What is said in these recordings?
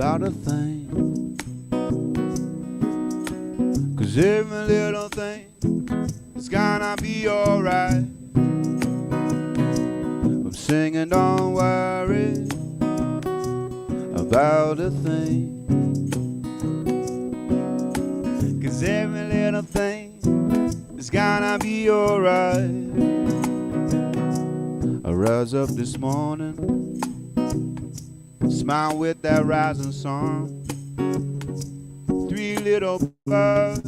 about a thing. 'Cause every little thing is gonna be alright. I'm singing, don't worry about a thing. 'Cause every little thing is gonna be alright. I rise up this morning, smile with that rising sun. 3 little birds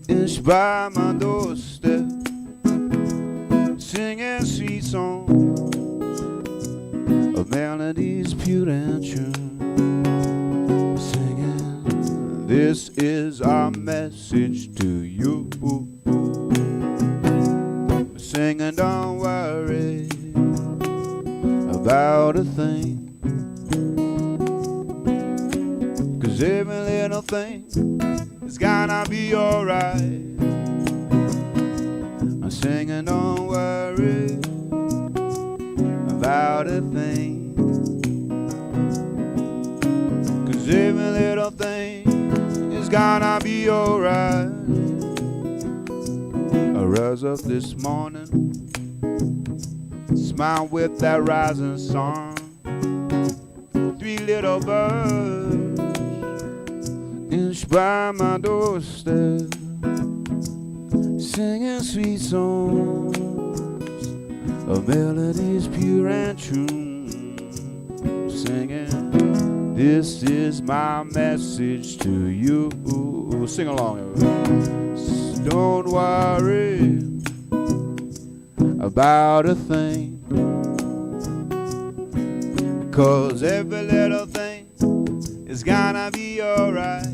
inch by my doorstep, singing sweet songs of melodies pure and true. Singing, this is our message to you. Singing, don't worry about a thing. 'Cause every little thing is gonna be alright. I'm singing, don't worry about a thing. 'Cause every little thing is gonna be alright. I rise up this morning, smile with that rising sun. 3 little birds inch by my doorstep, singing sweet songs of melodies pure and true. Singing, this is my message to you. Sing along, everybody. Don't worry about a thing, 'cause every little thing is gonna be alright.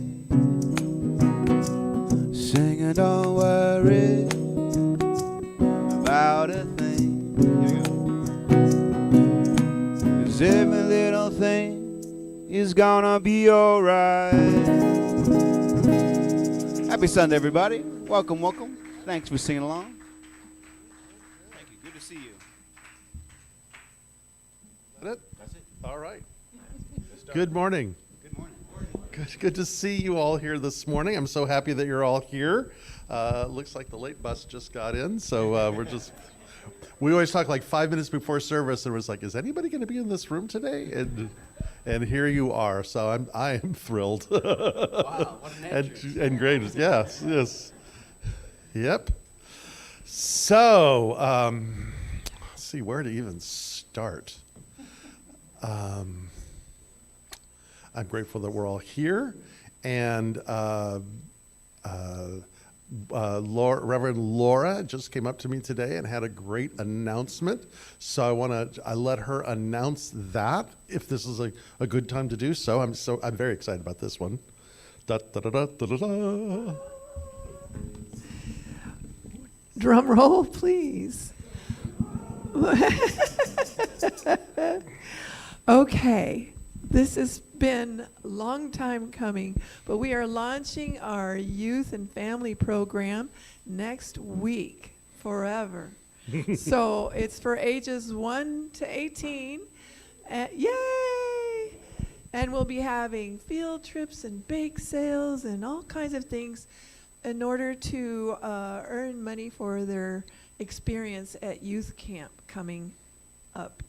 Singing, don't worry about a thing. Here we go. 'Cause every little thing is gonna be alright. Happy Sunday, everybody. Welcome, welcome. Thanks for singing along. Thank you. Good to see you. That's it? All right. Good morning. Good morning. Good to see you all here this morning. I'm so happy that you're all here. Looks like the late bus just got in, so we always talk like 5 minutes before service, and it was like, is anybody going to be in this room today? And here you are, so I am thrilled. Wow, what an entrance. and great, yes. Yep. So, let's see where to even start. I'm grateful that we're all here, and Reverend Laura just came up to me today and had a great announcement. So I let her announce that, if this is a good time to do so. I'm very excited about this one. Da, da, da, da, da, da, da. Drum roll, please. Okay, this has been a long time coming, but we are launching our youth and family program next week, forever. So it's for ages 1 to 18. Yay! And we'll be having field trips and bake sales and all kinds of things in order to earn money for their experience at youth camp coming up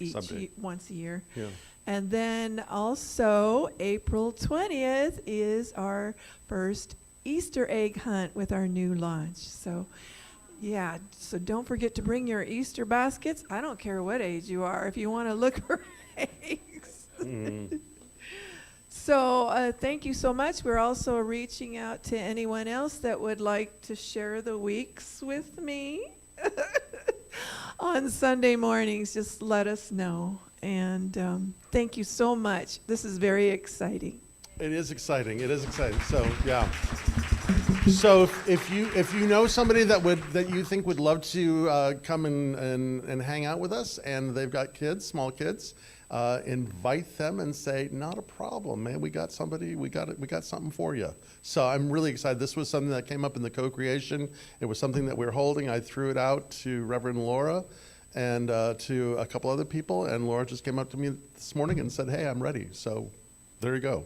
once a year. Yeah. And then also April 20th is our first Easter egg hunt with our new launch. So yeah, so don't forget to bring your Easter baskets. I don't care what age you are if you want to look for eggs. So thank you so much. We're also reaching out to anyone else that would like to share the weeks with me on Sunday mornings. Just let us know. And thank you so much. This is very exciting. It is exciting. So yeah. So if you know somebody that you think would love to come and hang out with us, and they've got kids, small kids, invite them and say, not a problem, man. We got somebody. We got something for you. So I'm really excited. This was something that came up in the co-creation. It was something that we were holding. I threw it out to Reverend Laura, and to a couple other people. And Laura just came up to me this morning and said, hey, I'm ready. So there you go.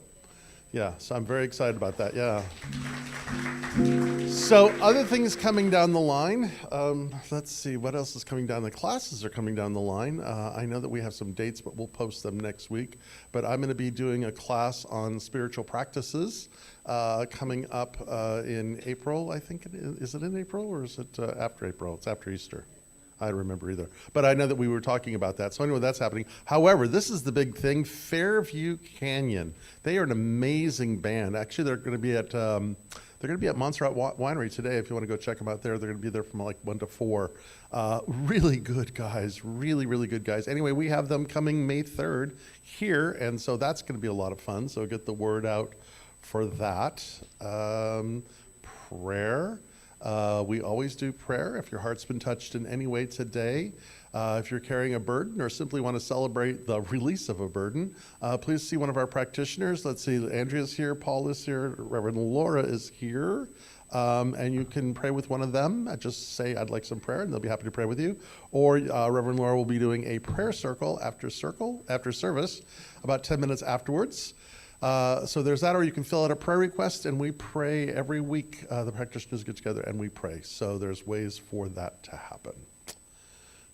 Yeah, so I'm very excited about that, yeah. So other things coming down the line. Let's see, what else is coming down? The classes are coming down the line. I know that we have some dates, but we'll post them next week. But I'm going to be doing a class on spiritual practices coming up in April, I think. Is it in April or is it after April? It's after Easter. I don't remember either. But I know that we were talking about that. So anyway, that's happening. However, this is the big thing, Fairview Canyon. They are an amazing band. Actually, they're going to be at Montserrat Winery today. If you want to go check them out there, they're going to be there from like 1 to 4. Really good guys, really, really good guys. Anyway, we have them coming May 3rd here, and so that's going to be a lot of fun. So get the word out for that. Prayer. We always do prayer. If your heart's been touched in any way today, if you're carrying a burden or simply want to celebrate the release of a burden, please see one of our practitioners. Let's see, Andrea's here, Paul is here, Reverend Laura is here, and you can pray with one of them. Just say, I'd like some prayer, and they'll be happy to pray with you. Or Reverend Laura will be doing a prayer circle after service, about 10 minutes afterwards. So there's that, or you can fill out a prayer request, and we pray every week. The practitioners get together and we pray. So there's ways for that to happen.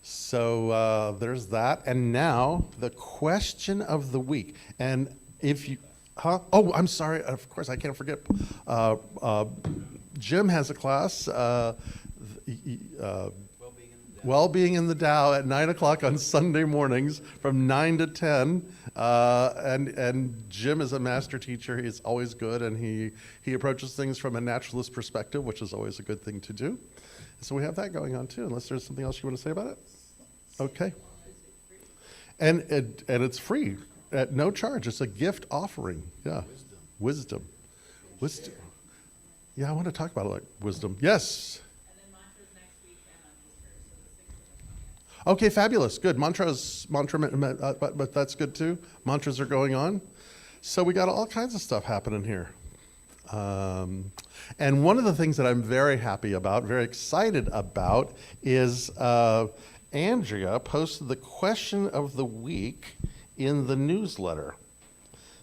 So there's that. And now the question of the week. And if you, oh, I'm sorry. Of course, I can't forget. Jim has a class. Well-being in the Tao at 9 o'clock on Sunday mornings from 9 to 10. And Jim is a master teacher. He's always good, and he approaches things from a naturalist perspective, which is always a good thing to do. So we have that going on too, unless there's something else you want to say about it? Okay. And it's free at no charge. It's a gift offering. Yeah. Wisdom. Yeah, I want to talk about it like wisdom. Yes. Okay, fabulous, good. Mantra, but that's good too. Mantras are going on. So we got all kinds of stuff happening here. And one of the things that I'm very happy about, very excited about, is Andrea posted the question of the week in the newsletter.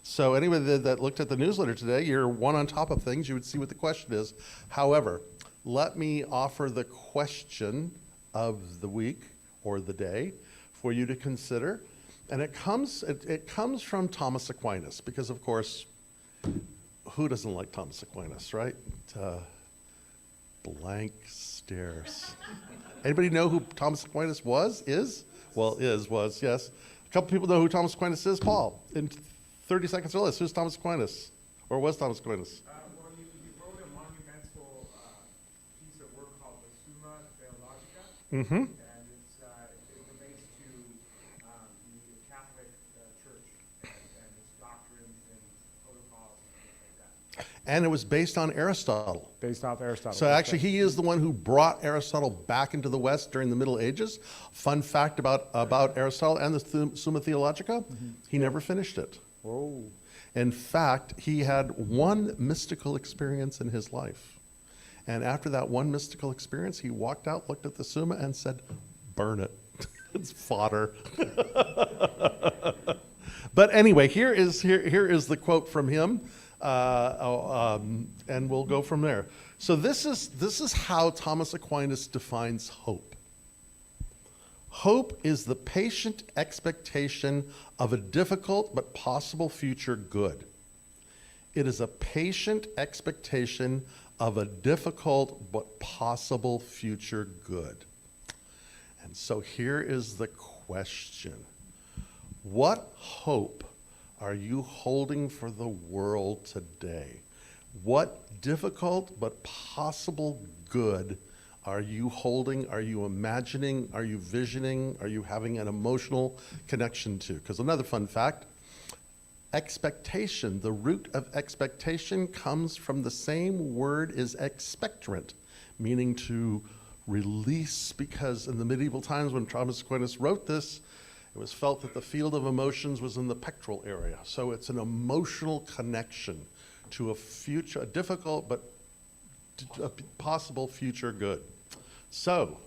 So anybody that looked at the newsletter today, you're one on top of things, you would see what the question is. However, let me offer the question of the week or the day for you to consider. And it comes from Thomas Aquinas, because of course, who doesn't like Thomas Aquinas, right? Blank stares. Anybody know who Thomas Aquinas was? Was, yes. A couple people know who Thomas Aquinas is. Paul, in 30 seconds or less, who's Thomas Aquinas? Or was Thomas Aquinas? Well, he wrote a monumental piece of work called the Summa Theologica. Mm-hmm. And it was based on Aristotle. Based off Aristotle. So actually, he is the one who brought Aristotle back into the West during the Middle Ages. Fun fact about Aristotle and the Summa Theologica, he never finished it. Whoa. In fact, he had one mystical experience in his life. And after that one mystical experience, he walked out, looked at the Summa, and said, burn it. It's fodder. But anyway, here is the quote from him. And we'll go from there. So this is how Thomas Aquinas defines hope. Hope is the patient expectation of a difficult but possible future good. It is a patient expectation of a difficult but possible future good. And so here is the question. What hope are you holding for the world today? What difficult but possible good are you holding? Are you imagining? Are you visioning? Are you having an emotional connection to? Because another fun fact, expectation, the root of expectation comes from the same word as expectorant, meaning to release, because in the medieval times when Thomas Aquinas wrote this, it was felt that the field of emotions was in the pectoral area. So it's an emotional connection to a future, a difficult but a possible future good. So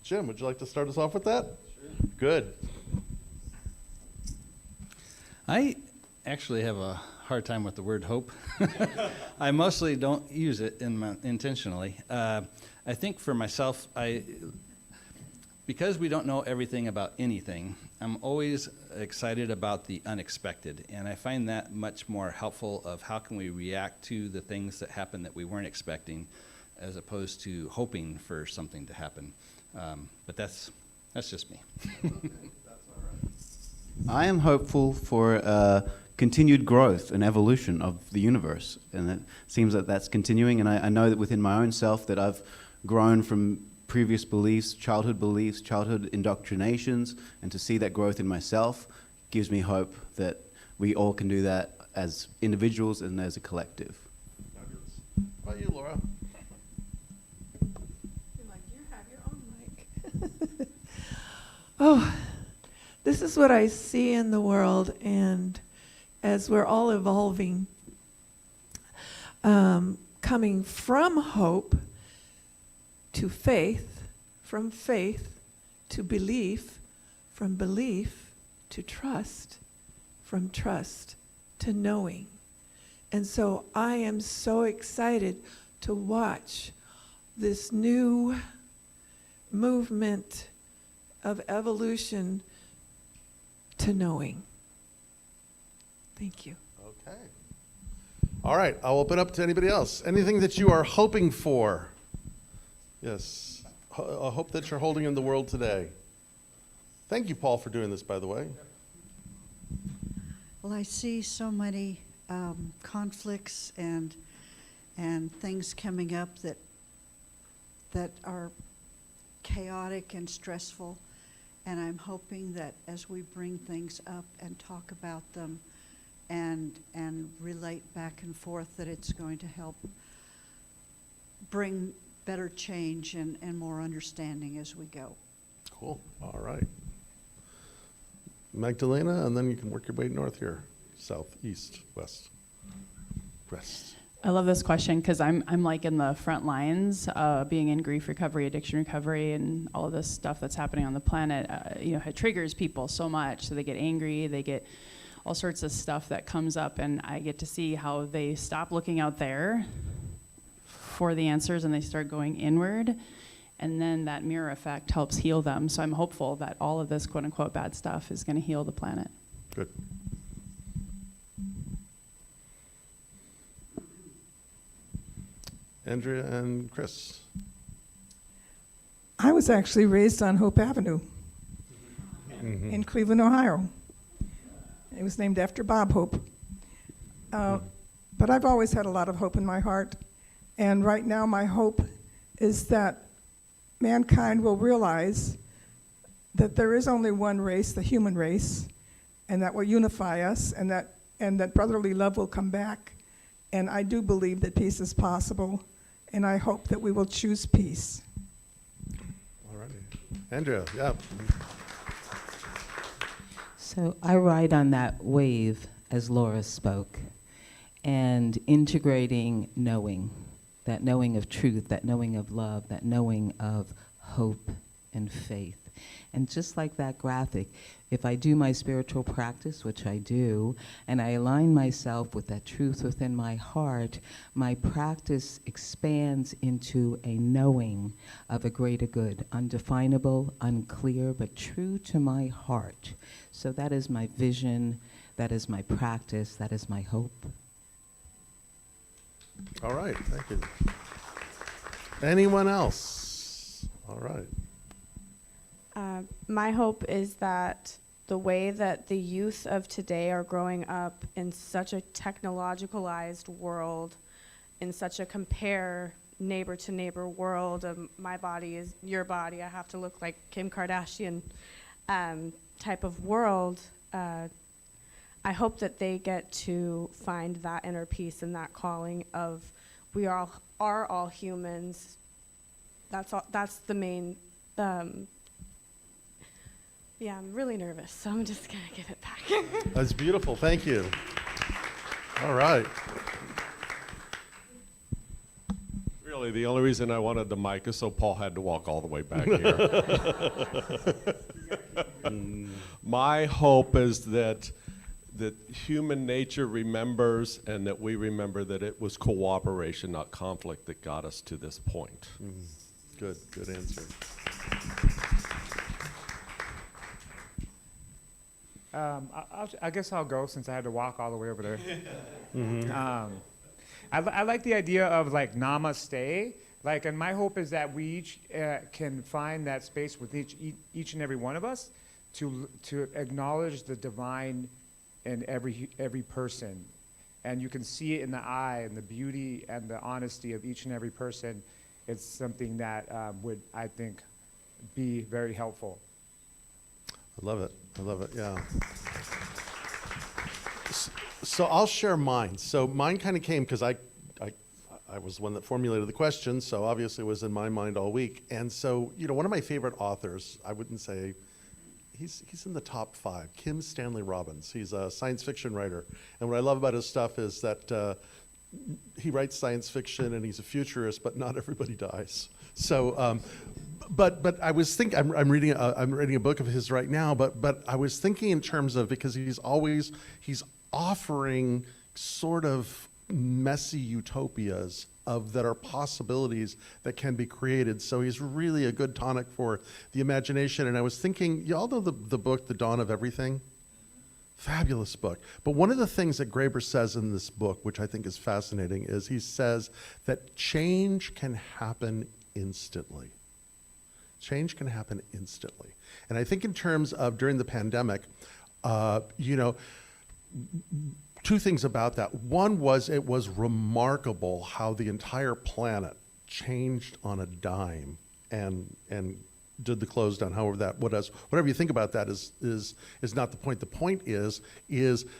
Jim, would you like to start us off with that? Sure. Good. I actually have a hard time with the word hope. I mostly don't use it intentionally. I think for myself, because we don't know everything about anything, I'm always excited about the unexpected, and I find that much more helpful of how can we react to the things that happen that we weren't expecting, as opposed to hoping for something to happen. But that's just me. I am hopeful for continued growth and evolution of the universe, and it seems that that's continuing, and I know that within my own self that I've grown from previous beliefs, childhood indoctrinations, and to see that growth in myself gives me hope that we all can do that as individuals and as a collective. Fabulous. How about you, Laura? You're like, you have your own mic. Oh, this is what I see in the world, and as we're all evolving, coming from hope to faith, from faith to belief, from belief to trust, from trust to knowing. And so I am so excited to watch this new movement of evolution to knowing. Thank you. Okay. All right, I'll open up to anybody else. Anything that you are hoping for? Yes, a hope that you're holding in the world today. Thank you, Paul, for doing this, by the way. Well, I see so many conflicts and things coming up that are chaotic and stressful, and I'm hoping that as we bring things up and talk about them and relate back and forth, that it's going to help bring better change and more understanding as we go. Cool. All right. Magdalena, and then you can work your way north here. South, east, west. West. I love this question because I'm like in the front lines, being in grief recovery, addiction recovery, and all of this stuff that's happening on the planet. It triggers people so much, so they get angry, they get all sorts of stuff that comes up, and I get to see how they stop looking out there for the answers and they start going inward, and then that mirror effect helps heal them. So I'm hopeful that all of this quote unquote bad stuff is going to heal the planet. Good. Andrea and Chris. I was actually raised on Hope Avenue in Cleveland, Ohio. It was named after Bob Hope. But I've always had a lot of hope in my heart. And right now my hope is that mankind will realize that there is only one race, the human race, and that will unify us, and that brotherly love will come back. And I do believe that peace is possible, and I hope that we will choose peace. All righty. Andrea, yeah. So I ride on that wave as Laura spoke, and integrating knowing, that knowing of truth, that knowing of love, that knowing of hope and faith. And just like that graphic, if I do my spiritual practice, which I do, and I align myself with that truth within my heart, my practice expands into a knowing of a greater good, undefinable, unclear, but true to my heart. So that is my vision, that is my practice, that is my hope. All right, thank you. Anyone else? All right. My hope is that the way that the youth of today are growing up in such a technologicalized world, in such a compare neighbor to neighbor world of my body is your body, I have to look like Kim Kardashian type of world, I hope that they get to find that inner peace and that calling of we are all humans. That's the main. Yeah, I'm really nervous, so I'm just gonna give it back. That's beautiful. Thank you. All right. Real Really, the only reason I wanted the mic is so Paul had to walk all the way back here. My hope is that human nature remembers, and that we remember that it was cooperation, not conflict, that got us to this point. Good answer. I guess I'll go since I had to walk all the way over there. I like the idea of like namaste. Like, and my hope is that we each can find that space with each and every one of us to acknowledge the divine in every person, and you can see it in the eye and the beauty and the honesty of each and every person. It's something that would, I think, be very helpful. I love it. Yeah. So I'll share mine. So mine kind of came because I was the one that formulated the question, so obviously it was in my mind all week. And so, one of my favorite authors, I wouldn't say, he's in the top 5, Kim Stanley Robbins. He's a science fiction writer. And what I love about his stuff is that he writes science fiction and he's a futurist, but not everybody dies. So, but I was thinking, I'm reading a book of his right now, but I was thinking in terms of, because he's offering sort of messy utopias that are possibilities that can be created. So he's really a good tonic for the imagination. And I was thinking, y'all know the book, The Dawn of Everything? Fabulous book. But one of the things that Graeber says in this book, which I think is fascinating, is he says that change can happen instantly. Change can happen instantly. And I think in terms of during the pandemic, two things about that. One was it was remarkable how the entire planet changed on a dime and did the close down. However, whatever you think about that is not the point. The point is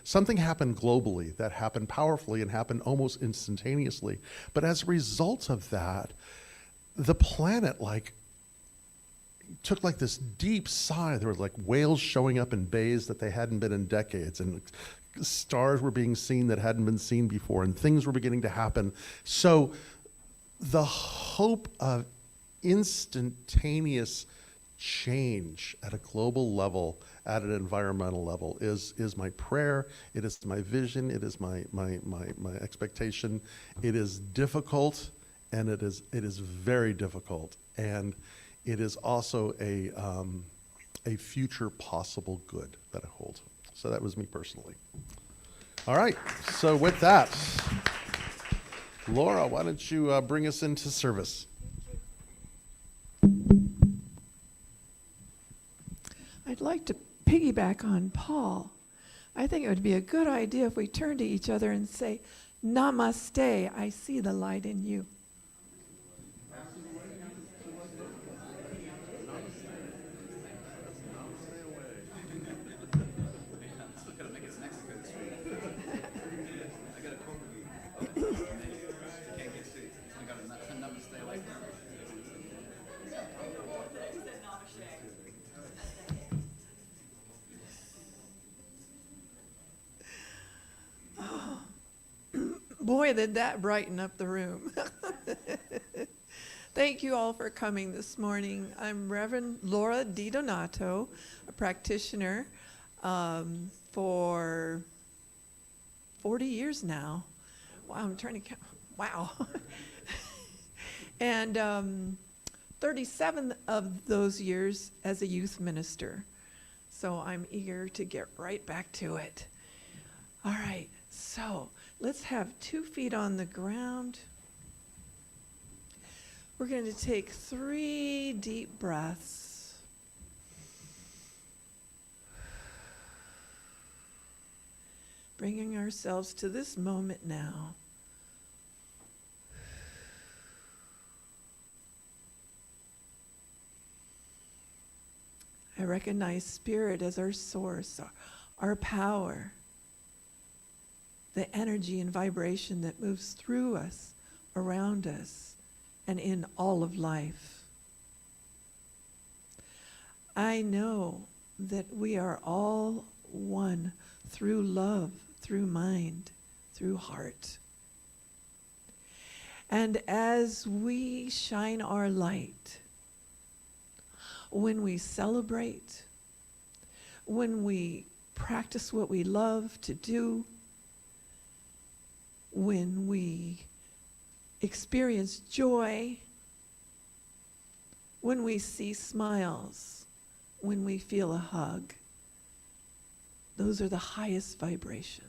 something happened globally that happened powerfully and happened almost instantaneously. But as a result of that, the planet took this deep sigh. There were whales showing up in bays that they hadn't been in decades, and stars were being seen that hadn't been seen before, and things were beginning to happen. So the hope of instantaneous change at a global level, at an environmental level, is my prayer. It is my vision. It is my expectation. It is difficult, and it is very difficult, and it is also a future possible good that I hold. So that was me personally. All right, so with that, Laura, why don't you bring us into service? I'd like to piggyback on Paul. I think it would be a good idea if we turn to each other and say, Namaste, I see the light in you. Boy, did that brighten up the room. Thank you all for coming this morning. I'm Reverend Laura DiDonato, a practitioner for 40 years now. Wow, I'm trying to count. Wow. And 37 of those years as a youth minister. So I'm eager to get right back to it. All right, so let's have 2 feet on the ground. We're going to take 3 deep breaths. Bringing ourselves to this moment now. I recognize Spirit as our source, our power, the energy and vibration that moves through us, around us, and in all of life. I know that we are all one through love, through mind, through heart. And as we shine our light, when we celebrate, when we practice what we love to do, when we experience joy, when we see smiles, when we feel a hug, those are the highest vibrations.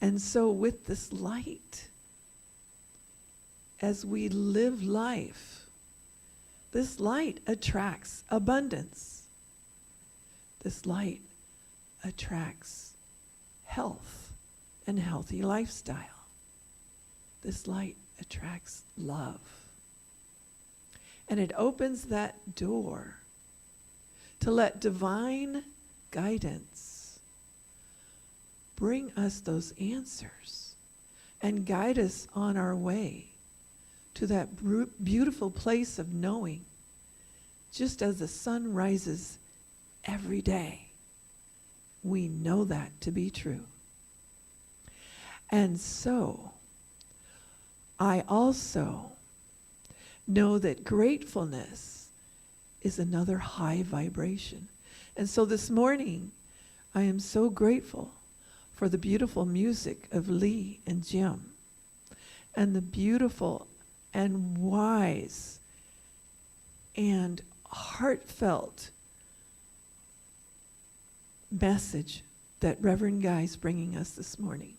And so with this light, as we live life, this light attracts abundance. This light attracts health and healthy lifestyle. This light attracts love. And it opens that door to let divine guidance bring us those answers and guide us on our way to that beautiful place of knowing, just as the sun rises every day. We know that to be true. And so, I also know that gratefulness is another high vibration. And so this morning, I am so grateful for the beautiful music of Lee and Jim, and the beautiful and wise and heartfelt message that Reverend Guy is bringing us this morning.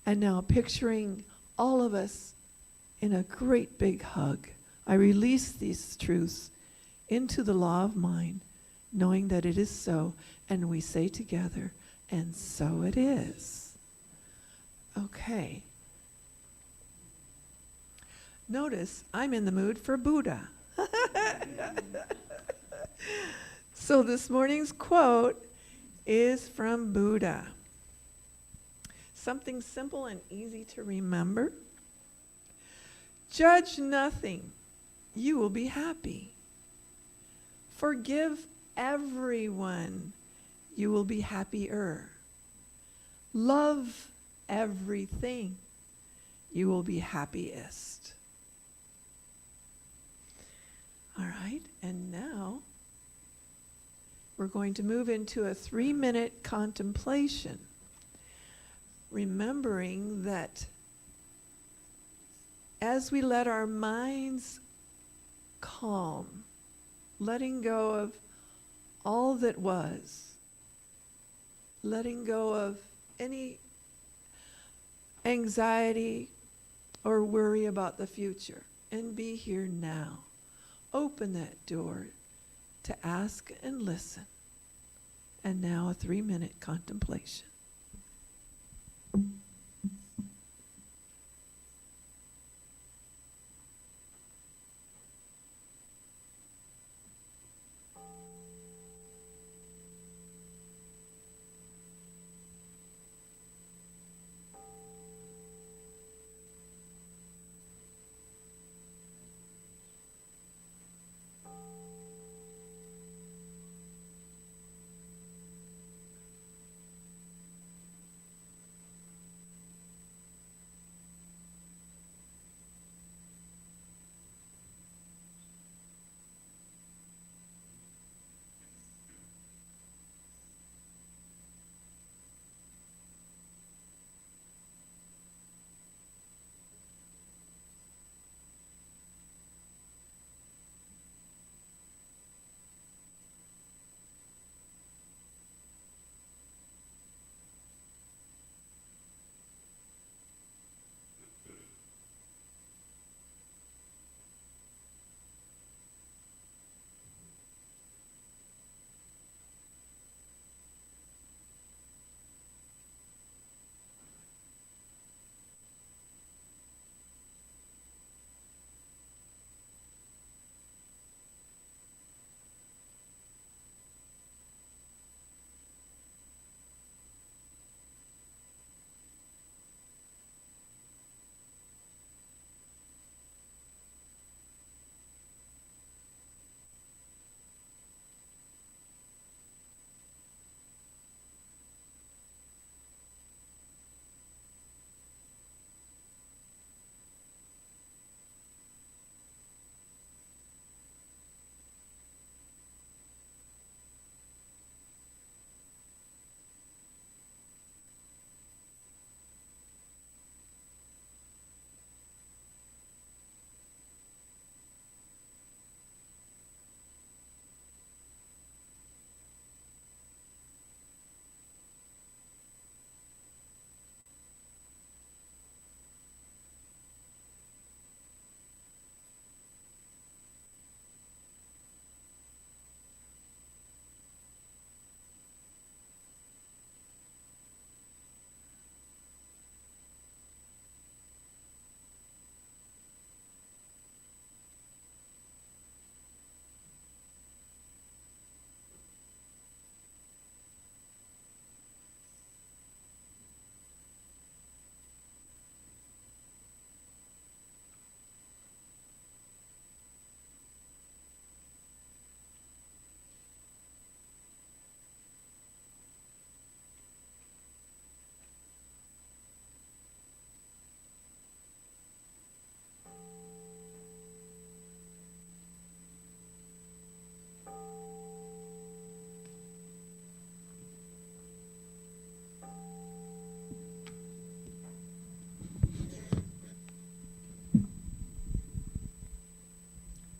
And now picturing all of us in a great big hug, I release these truths into the law of mind, knowing that it is so, and we say together, and so it is. Okay. Notice I'm in the mood for Buddha. So this morning's quote is from Buddha. Something simple and easy to remember. Judge nothing, you will be happy. Forgive everyone, you will be happier. Love everything, you will be happiest. All right, and now we're going to move into a 3-minute contemplation, remembering that as we let our minds calm, letting go of all that was, letting go of any anxiety or worry about the future, and be here now. Open that door to ask and listen. And now a 3-minute contemplation.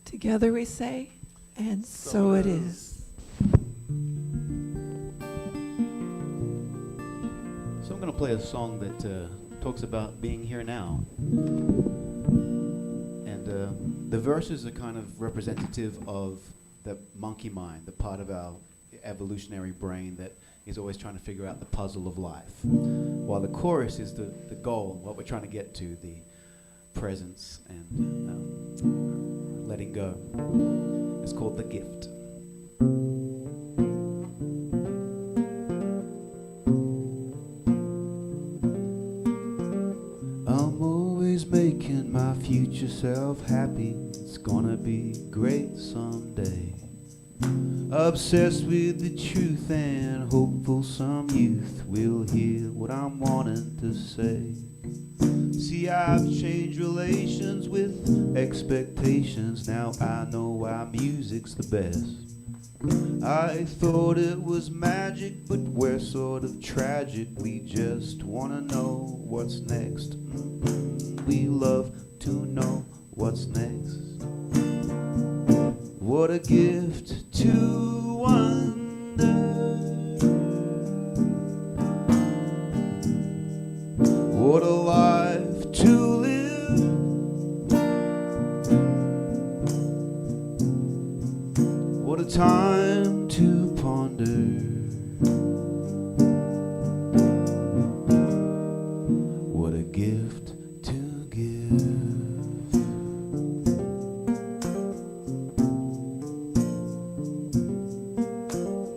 Together we say, and so it is. So I'm going to play a song that talks about being here now. And the verses are kind of representative of the monkey mind, the part of our evolutionary brain that is always trying to figure out the puzzle of life. While the chorus is the goal, what we're trying to get to, the presence and letting go. It's called The Gift. I'm always making my future self happy. It's gonna be great someday. Obsessed with the truth and hopeful some youth will hear what I'm wanting to say. See, I've changed relations with expectations. Now I know why music's the best. I thought it was magic, but we're sort of tragic. We just wanna know what's next. We love to know what's next. What a gift to wonder. What a life to live. What a time to ponder. What a gift to give.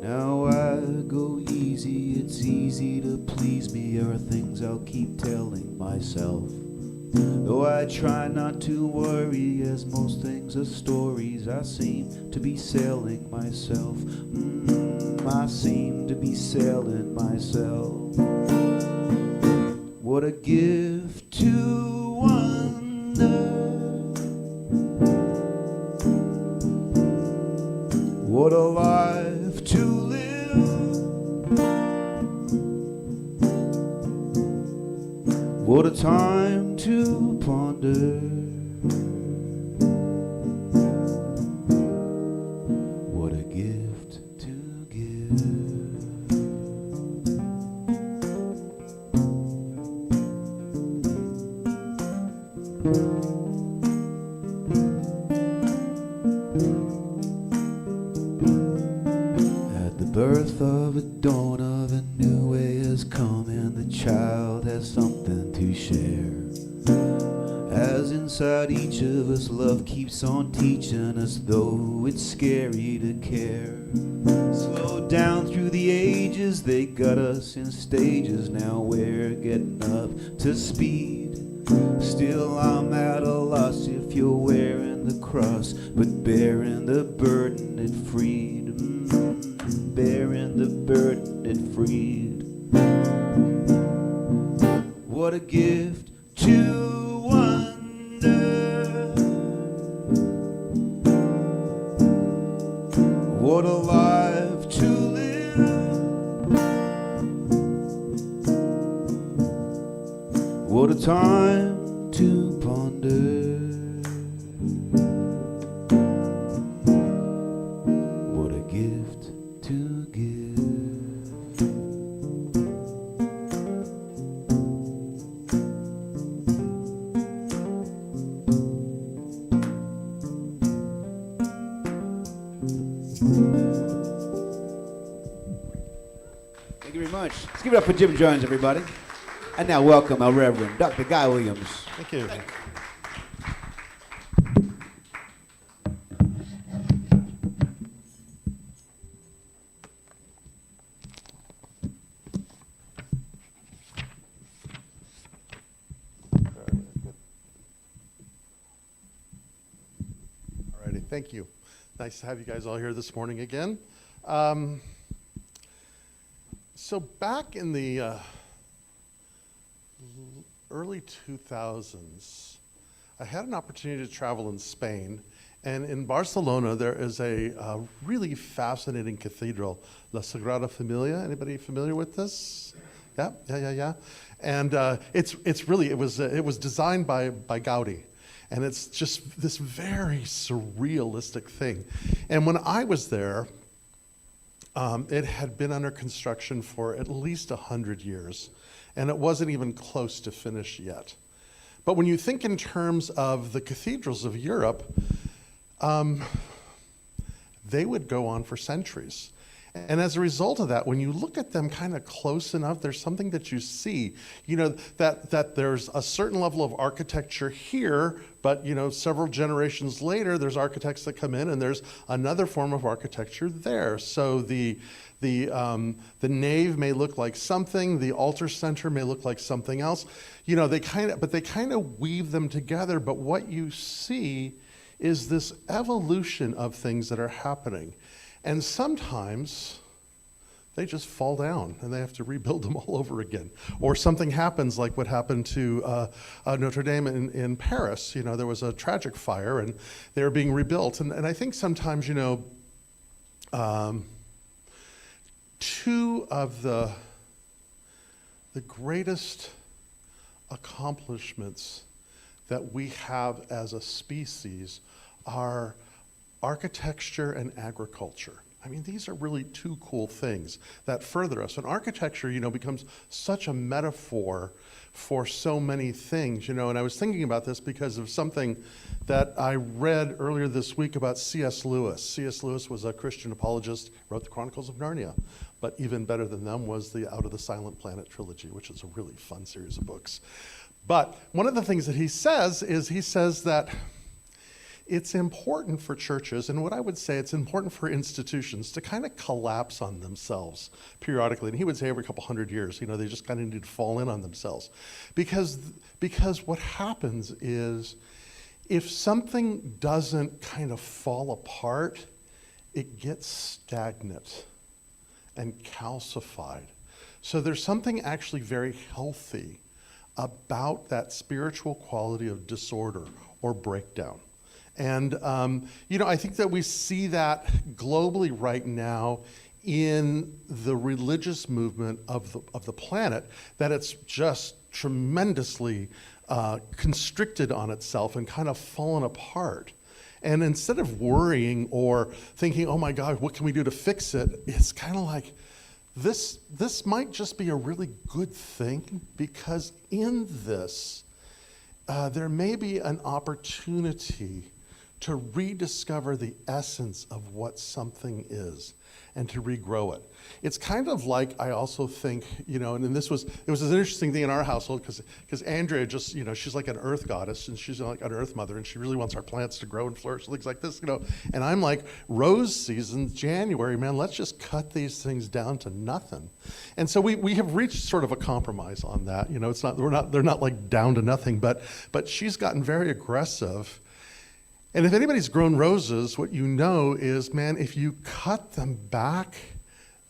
Now I go easy, it's easy to please me, are things I'll keep telling myself. Though I try not to worry, as most things are stories, I seem to be selling myself. I seem to be selling myself. What a gift to wonder. What a life to live. What a time to ponder. What a gift to give. At the birth of a dawn of a new way has come, and the child has something to share. As inside each of us, love keeps on teaching us, though it's scary to care. Slow down through the ages, they got us in stages, now we're getting up to speed. Still I'm at a loss if you're wearing the cross, but bearing the burden it freed. Bearing the burden it freed. What a gift to wonder. What a life to live. What a time to ponder. What a gift to give. Thank you very much. Let's give it up for Jim Jones, everybody. And now welcome our Reverend Dr. Guy Williams. Thank you. Alrighty, thank you. Nice to have you guys all here this morning again. So back in the early 2000s, I had an opportunity to travel in Spain, and in Barcelona there is a really fascinating cathedral, La Sagrada Familia. Anybody familiar with this? Yeah. And it was designed by Gaudi, And it's just this very surrealistic thing. And when I was there, it had been under construction for at least 100 years, and it wasn't even close to finish yet. But when you think in terms of the cathedrals of Europe, they would go on for centuries. And as a result of that, when you look at them kind of close enough, there's something that you see, that there's a certain level of architecture here, but several generations later, there's architects that come in and there's another form of architecture there. So the nave may look like something, the altar center may look like something else. They kind of weave them together, but what you see is this evolution of things that are happening. And sometimes they just fall down and they have to rebuild them all over again. Or something happens like what happened to Notre Dame in Paris. There was a tragic fire and they were being rebuilt. And I think sometimes, two of the greatest accomplishments that we have as a species are architecture and agriculture. I mean, these are really two cool things that further us. And architecture, becomes such a metaphor for so many things, and I was thinking about this because of something that I read earlier this week about C.S. Lewis. C.S. Lewis was a Christian apologist, wrote the Chronicles of Narnia, but even better than them was the Out of the Silent Planet trilogy, which is a really fun series of books. But one of the things that he says that it's important for churches, and what I would say it's important for institutions to kind of collapse on themselves periodically. And he would say every couple hundred years, they just kind of need to fall in on themselves. Because what happens is if something doesn't kind of fall apart, it gets stagnant and calcified. So there's something actually very healthy about that spiritual quality of disorder or breakdown. And, I think that we see that globally right now in the religious movement of the planet, that it's just tremendously constricted on itself and kind of fallen apart. And instead of worrying or thinking, oh my God, what can we do to fix it? It's kind of like, this might just be a really good thing, because in this, there may be an opportunity to rediscover the essence of what something is and to regrow it. It's kind of like, I also think, and it was an interesting thing in our household because Andrea just, she's like an earth goddess and she's like an earth mother and she really wants our plants to grow and flourish, things like this, And I'm like, rose season, January, man, let's just cut these things down to nothing. And so we have reached sort of a compromise on that. They're not like down to nothing, but she's gotten very aggressive. And if anybody's grown roses, what you know is, man, if you cut them back,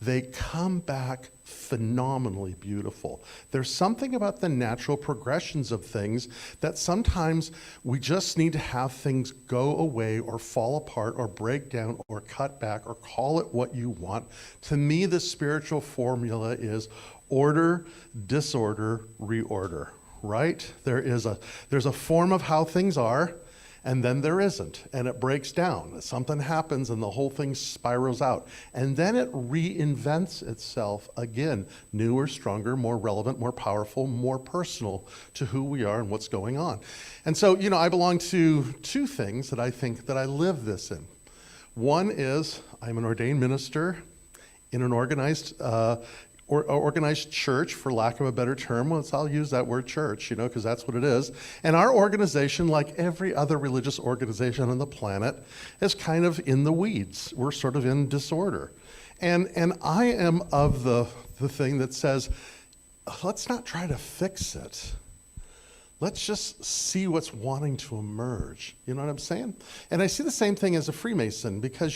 they come back phenomenally beautiful. There's something about the natural progressions of things that sometimes we just need to have things go away or fall apart or break down or cut back or call it what you want. To me, the spiritual formula is order, disorder, reorder, right? There's a form of how things are, and then there isn't, and it breaks down. Something happens and the whole thing spirals out. And then it reinvents itself again, newer, stronger, more relevant, more powerful, more personal to who we are and what's going on. And so, I belong to two things that I think that I live this in. One is I'm an ordained minister in an organized church, for lack of a better term. I'll use that word church, because that's what it is. And our organization, like every other religious organization on the planet, is kind of in the weeds. We're sort of in disorder. And I am of the thing that says, let's not try to fix it. Let's just see what's wanting to emerge. You know what I'm saying? And I see the same thing as a Freemason, because,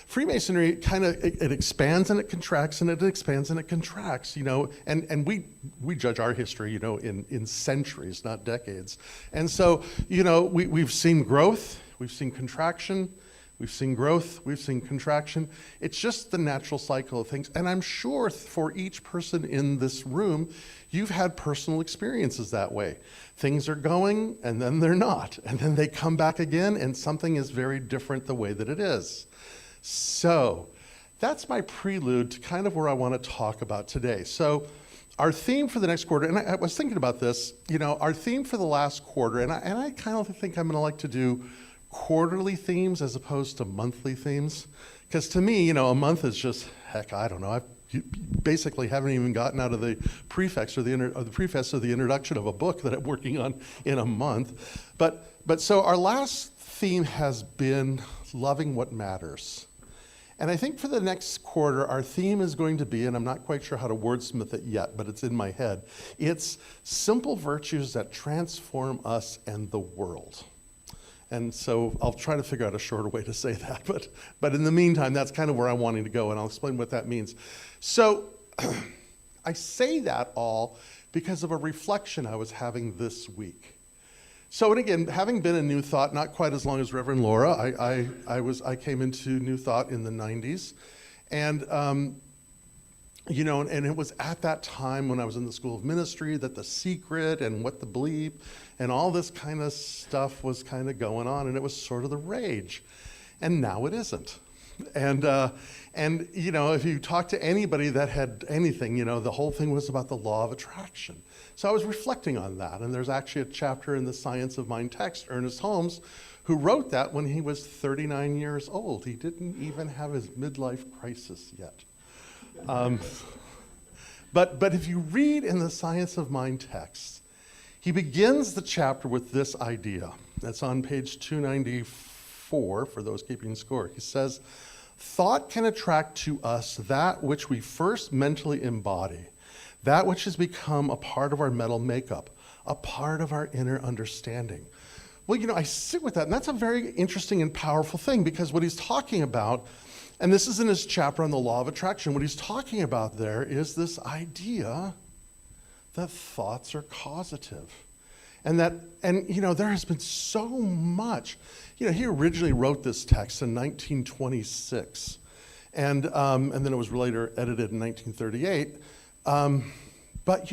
Freemasonry kind of, it expands and it contracts and it expands and it contracts, and we judge our history, in centuries, not decades. And so, we've seen growth, we've seen contraction, We've seen growth, we've seen contraction. It's just the natural cycle of things. And I'm sure for each person in this room, you've had personal experiences that way. Things are going, and then they're not. And then they come back again, and something is very different the way that it is. So that's my prelude to kind of where I want to talk about today. So our theme for the next quarter, and I was thinking about this, our theme for the last quarter, and I kind of think I'm going to like to do quarterly themes as opposed to monthly themes. Because to me, a month is just, heck, I don't know. You basically haven't even gotten out of the preface or the introduction of a book that I'm working on in a month. But so our last theme has been loving what matters. And I think for the next quarter, our theme is going to be, and I'm not quite sure how to wordsmith it yet, but it's in my head. It's simple virtues that transform us and the world. And so I'll try to figure out a shorter way to say that. But in the meantime, that's kind of where I'm wanting to go, and I'll explain what that means. So I say that all because of a reflection I was having this week. So, and again, having been in New Thought, not quite as long as Reverend Laura, I came into New Thought in the 90s. And, and it was at that time when I was in the School of Ministry that The Secret and What the Bleep and all this kind of stuff was kind of going on, and it was sort of the rage. And now it isn't. And if you talk to anybody that had anything, the whole thing was about the law of attraction. So I was reflecting on that, and there's actually a chapter in the Science of Mind text, Ernest Holmes, who wrote that when he was 39 years old. He didn't even have his midlife crisis yet. But if you read in the Science of Mind text, he begins the chapter with this idea. That's on page 294 for those keeping score. He says, thought can attract to us that which we first mentally embody, that which has become a part of our mental makeup, a part of our inner understanding. Well, I sit with that, and that's a very interesting and powerful thing, because what he's talking about, and this is in his chapter on the law of attraction, what he's talking about there is this idea that thoughts are causative. And there has been so much. He originally wrote this text in 1926, and then it was later edited in 1938. But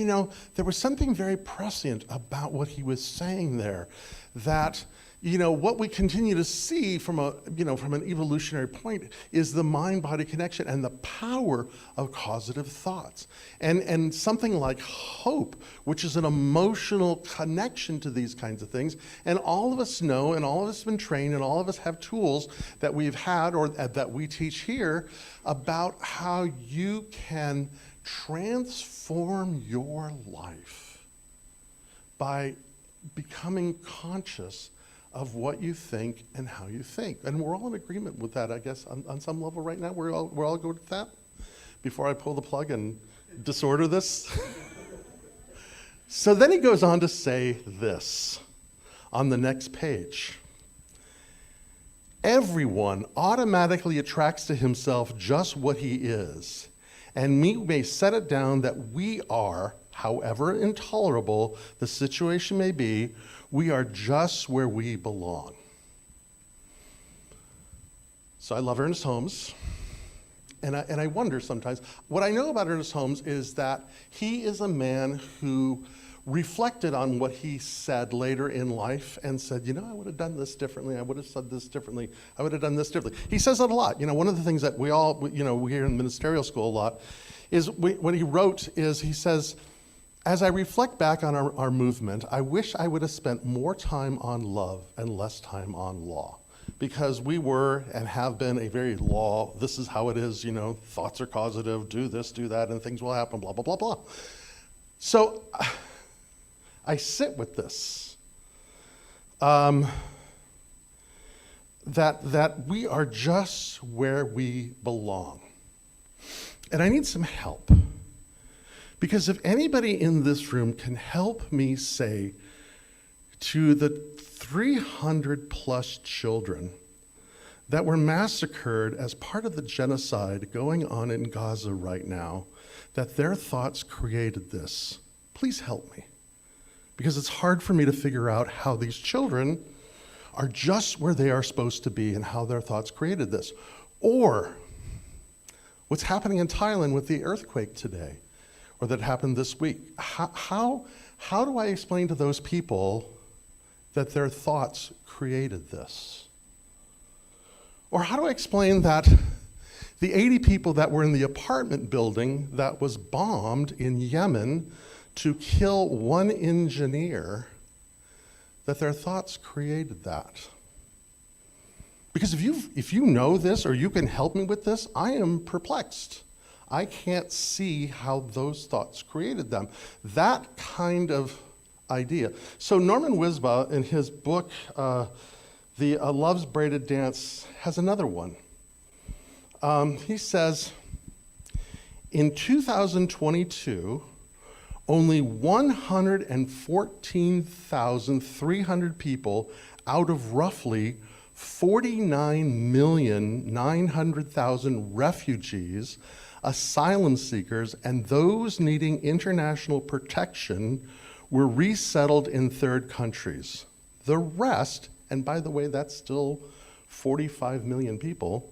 there was something very prescient about what he was saying there, that what we continue to see from an evolutionary point is the mind-body connection and the power of causative thoughts. And something like hope, which is an emotional connection to these kinds of things. And all of us know, and all of us have been trained, and all of us have tools that we've had or that we teach here about how you can transform your life by becoming conscious of what you think and how you think. And we're all in agreement with that, I guess, on some level right now. We're all good with that? Before I pull the plug and disorder this? So then he goes on to say this on the next page. Everyone automatically attracts to himself just what he is, and we may set it down that we are, however intolerable the situation may be, we are just where we belong. So I love Ernest Holmes, and I wonder sometimes, what I know about Ernest Holmes is that he is a man who reflected on what he said later in life and said, I would have done this differently, I would have said this differently, I would have done this differently. He says that a lot. One of the things that we hear in ministerial school a lot is what he wrote is, he says, as I reflect back on our movement, I wish I would have spent more time on love and less time on law. Because we were and have been a very law, this is how it is, thoughts are causative, do this, do that, and things will happen, blah, blah, blah, blah. So I sit with this, that we are just where we belong. And I need some help. Because if anybody in this room can help me say to the 300 plus children that were massacred as part of the genocide going on in Gaza right now, that their thoughts created this, please help me. Because it's hard for me to figure out how these children are just where they are supposed to be and how their thoughts created this. Or what's happening in Thailand with the earthquake today, or that happened this week. How do I explain to those people that their thoughts created this? Or how do I explain that the 80 people that were in the apartment building that was bombed in Yemen to kill one engineer, that their thoughts created that? Because if you know this or you can help me with this, I am perplexed. I can't see how those thoughts created them. That kind of idea. So Norman Wisba, in his book, The Love's Braided Dance, has another one. He says, in 2022, only 114,300 people out of roughly 49,900,000 refugees, asylum seekers, and those needing international protection were resettled in third countries. The rest, and by the way, that's still 45 million people,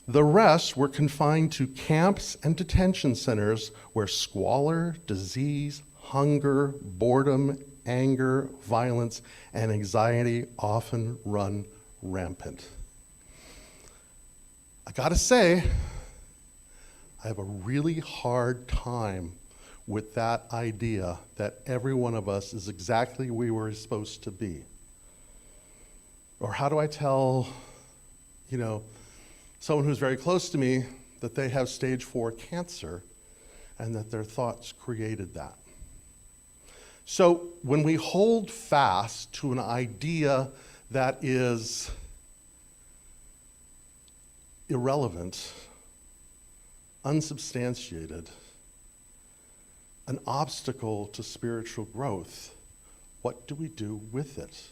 the rest were confined to camps and detention centers where squalor, disease, hunger, boredom, anger, violence, and anxiety often run rampant. I gotta say, I have a really hard time with that idea that every one of us is exactly where we were supposed to be. Or how do I tell, someone who's very close to me that they have stage 4 cancer and that their thoughts created that? So when we hold fast to an idea that is irrelevant, unsubstantiated, an obstacle to spiritual growth, what do we do with it?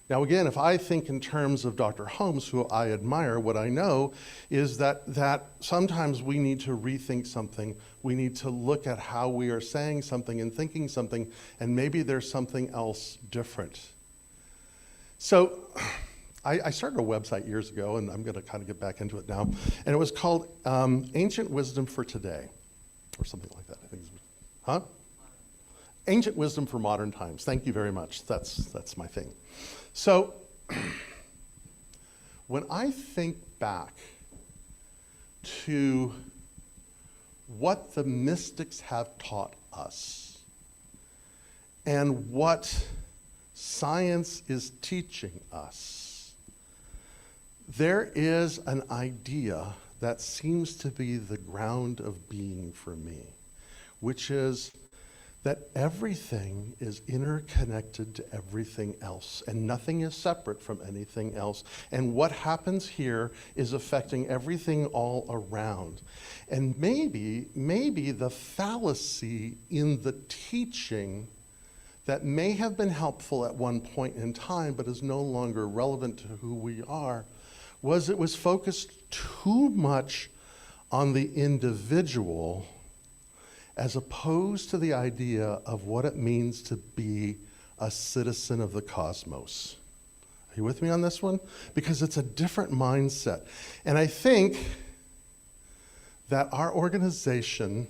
Now again, if I think in terms of Dr. Holmes, who I admire, what I know is that sometimes we need to rethink something. We need to look at how we are saying something and thinking something, and maybe there's something else different. So I started a website years ago, and I'm going to kind of get back into it now, and it was called Ancient Wisdom for Today, or something like that. I think it's, Ancient Wisdom for Modern Times. Thank you very much. That's my thing. So when I think back to what the mystics have taught us and what science is teaching us, there is an idea that seems to be the ground of being for me, which is that everything is interconnected to everything else, and nothing is separate from anything else. And what happens here is affecting everything all around. And maybe the fallacy in the teaching that may have been helpful at one point in time, but is no longer relevant to who we are, was it was focused too much on the individual as opposed to the idea of what it means to be a citizen of the cosmos. Are you with me on this one? Because it's a different mindset. And I think that our organization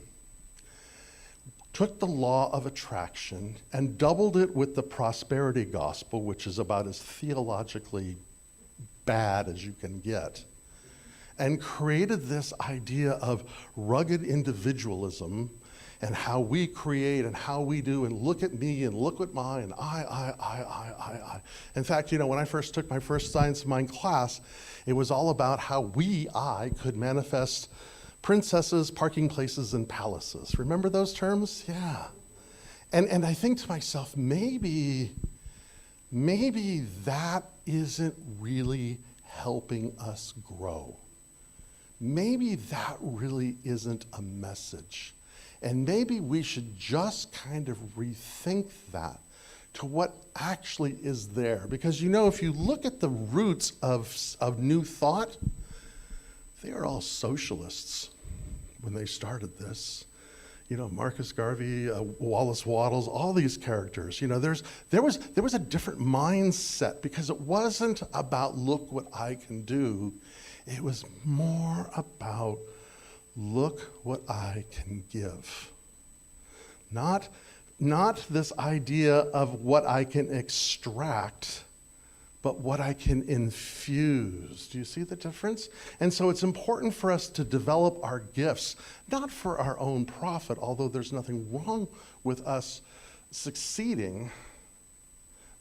took the law of attraction and doubled it with the prosperity gospel, which is about as theologically bad as you can get, and created this idea of rugged individualism and how we create and how we do, and look at me and look at mine, and I. In fact, when I first took my first Science of Mind class, it was all about how I could manifest princesses, parking places, and palaces. Remember those terms? Yeah. And I think to myself, maybe that isn't really helping us grow. Maybe that really isn't a message. And maybe we should just kind of rethink that to what actually is there. Because if you look at the roots of New Thought, they are all socialists when they started this. Marcus Garvey, Wallace Wattles, all these characters. There was a different mindset because it wasn't about look what I can do. It was more about look what I can give. Not this idea of what I can extract, but what I can infuse. Do you see the difference? And so it's important for us to develop our gifts, not for our own profit, although there's nothing wrong with us succeeding,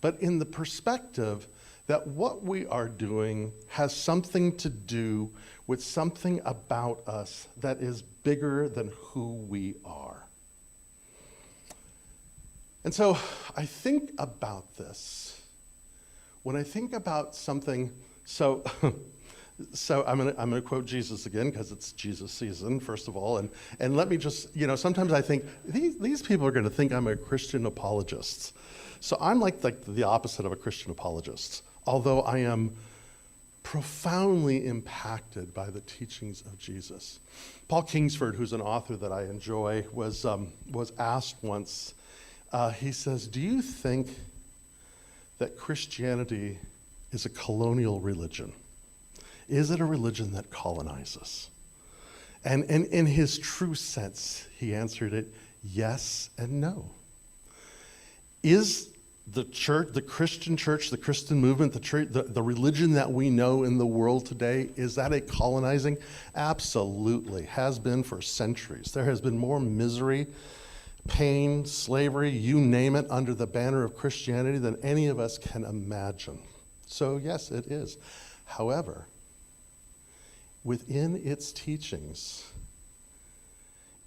but in the perspective that what we are doing has something to do with something about us that is bigger than who we are. And so I think about this. When I think about something, so I'm gonna quote Jesus again because it's Jesus season, first of all, and let me just, sometimes I think these people are gonna think I'm a Christian apologist. So I'm like the opposite of a Christian apologist, although I am profoundly impacted by the teachings of Jesus. Paul Kingsford, who's an author that I enjoy, was asked once, he says, do you think that Christianity is a colonial religion? Is it a religion that colonizes? And in his true sense, he answered it yes and no. Is the church, the Christian church, the Christian movement, the religion that we know in the world today, is that a colonizing? Absolutely, has been for centuries. There has been more misery, pain, slavery, you name it, under the banner of Christianity than any of us can imagine. So yes, it is. However, within its teachings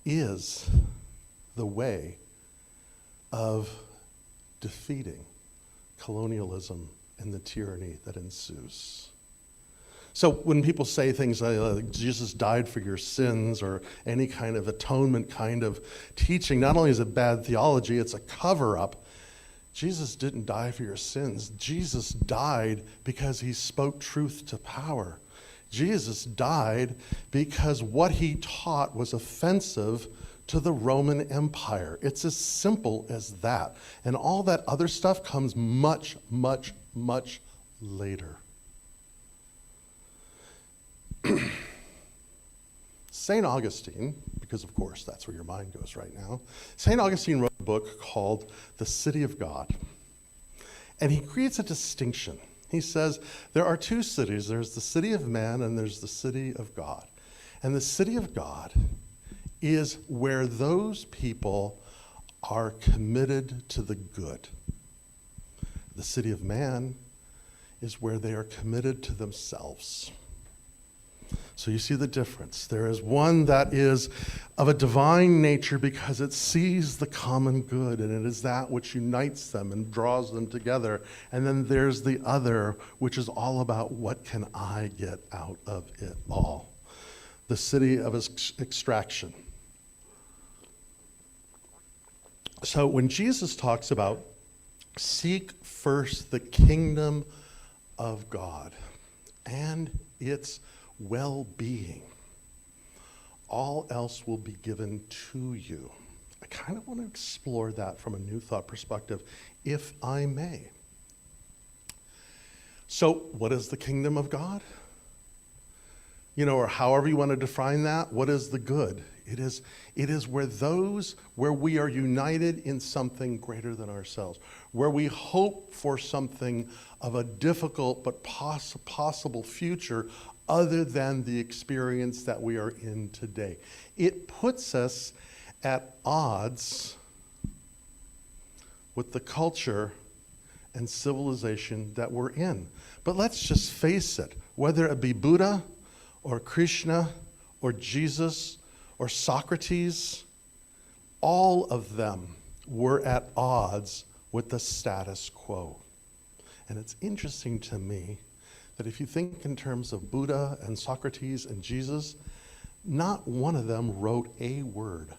is the way of defeating colonialism and the tyranny that ensues. So when people say things like Jesus died for your sins or any kind of atonement kind of teaching, not only is it bad theology, it's a cover-up. Jesus didn't die for your sins. Jesus died because he spoke truth to power. Jesus died because what he taught was offensive to the Roman Empire. It's as simple as that. And all that other stuff comes much, much, much later. St. Augustine, because of course that's where your mind goes right now, St. Augustine wrote a book called The City of God. And he creates a distinction. He says there are two cities. There's the city of man and there's the city of God. And the city of God is where those people are committed to the good. The city of man is where they are committed to themselves. So you see the difference. There is one that is of a divine nature because it sees the common good, and it is that which unites them and draws them together. And then there's the other, which is all about what can I get out of it all. The city of extraction. So when Jesus talks about seek first the kingdom of God and its well-being, all else will be given to you. I kind of want to explore that from a New Thought perspective, if I may. So what is the kingdom of God? Or however you want to define that, what is the good? It is where we are united in something greater than ourselves, where we hope for something of a difficult but possible future other than the experience that we are in today. It puts us at odds with the culture and civilization that we're in. But let's just face it, whether it be Buddha or Krishna or Jesus or Socrates, all of them were at odds with the status quo. And it's interesting to me that if you think in terms of Buddha and Socrates and Jesus, not one of them wrote a word.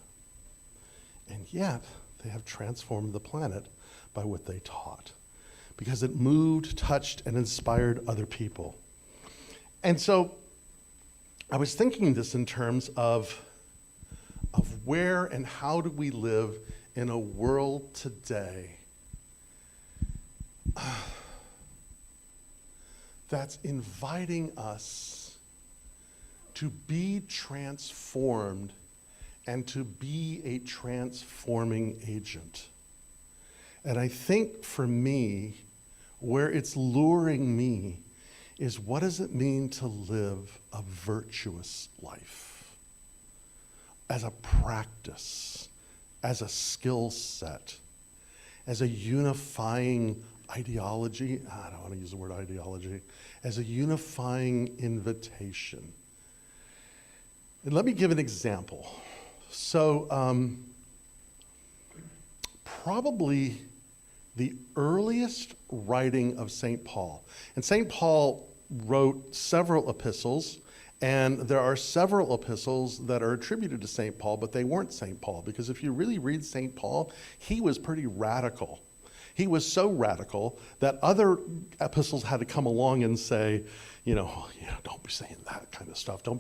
And yet, they have transformed the planet by what they taught, because it moved, touched, and inspired other people. And so, I was thinking this in terms of of where and how do we live in a world today that's inviting us to be transformed and to be a transforming agent. And I think for me, where it's luring me is, what does it mean to live a virtuous life? As a practice, as a skill set, as a unifying ideology. I don't want to use the word ideology. As a unifying invitation. And let me give an example. So, probably the earliest writing of St. Paul. And St. Paul wrote several epistles, and there are several epistles that are attributed to St. Paul, but they weren't St. Paul, because if you really read St. Paul, he was pretty radical. He was so radical that other epistles had to come along and say, don't be saying that kind of stuff. Don't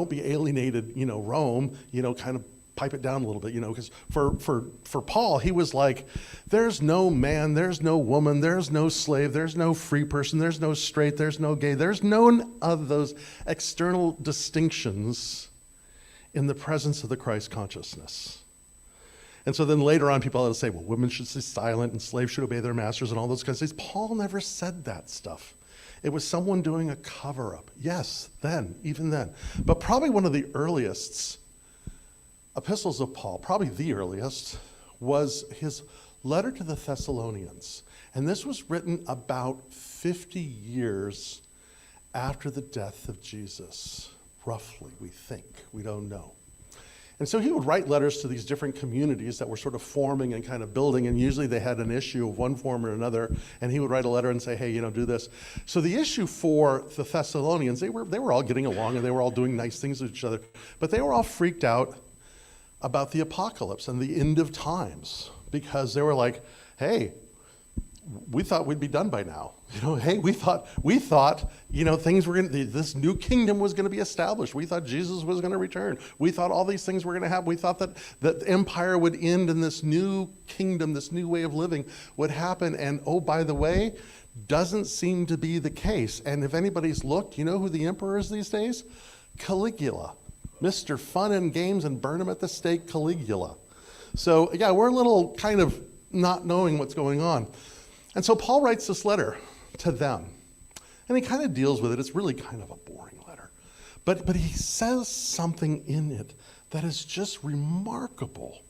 be alienated, Rome, kind of pipe it down a little bit, because for Paul, he was like, there's no man, there's no woman, there's no slave, there's no free person, there's no straight, there's no gay, there's none of those external distinctions in the presence of the Christ consciousness. And so then later on, people had to say, well, women should stay silent and slaves should obey their masters and all those kinds of things. Paul never said that stuff. It was someone doing a cover-up. Yes, even then. But probably one of the earliest epistles of Paul, probably the earliest, was his letter to the Thessalonians. And this was written about 50 years after the death of Jesus, roughly, we think. We don't know. And so he would write letters to these different communities that were sort of forming and kind of building, and usually they had an issue of one form or another, and he would write a letter and say, hey, do this. So the issue for the Thessalonians, they were all getting along, and they were all doing nice things with each other, but they were all freaked out about the apocalypse and the end of times, because they were like, hey, we thought we'd be done by now. Hey, we thought, things were this new kingdom was going to be established. We thought Jesus was going to return. We thought all these things were going to happen. We thought that the empire would end and this new kingdom, this new way of living would happen. And oh, by the way, doesn't seem to be the case. And if anybody's looked, you know who the emperor is these days? Caligula. Mr. Fun and Games and burn him at the stake, Caligula. So yeah, we're a little kind of not knowing what's going on. And so Paul writes this letter to them, and he kind of deals with it. It's really kind of a boring letter. But he says something in it that is just remarkable.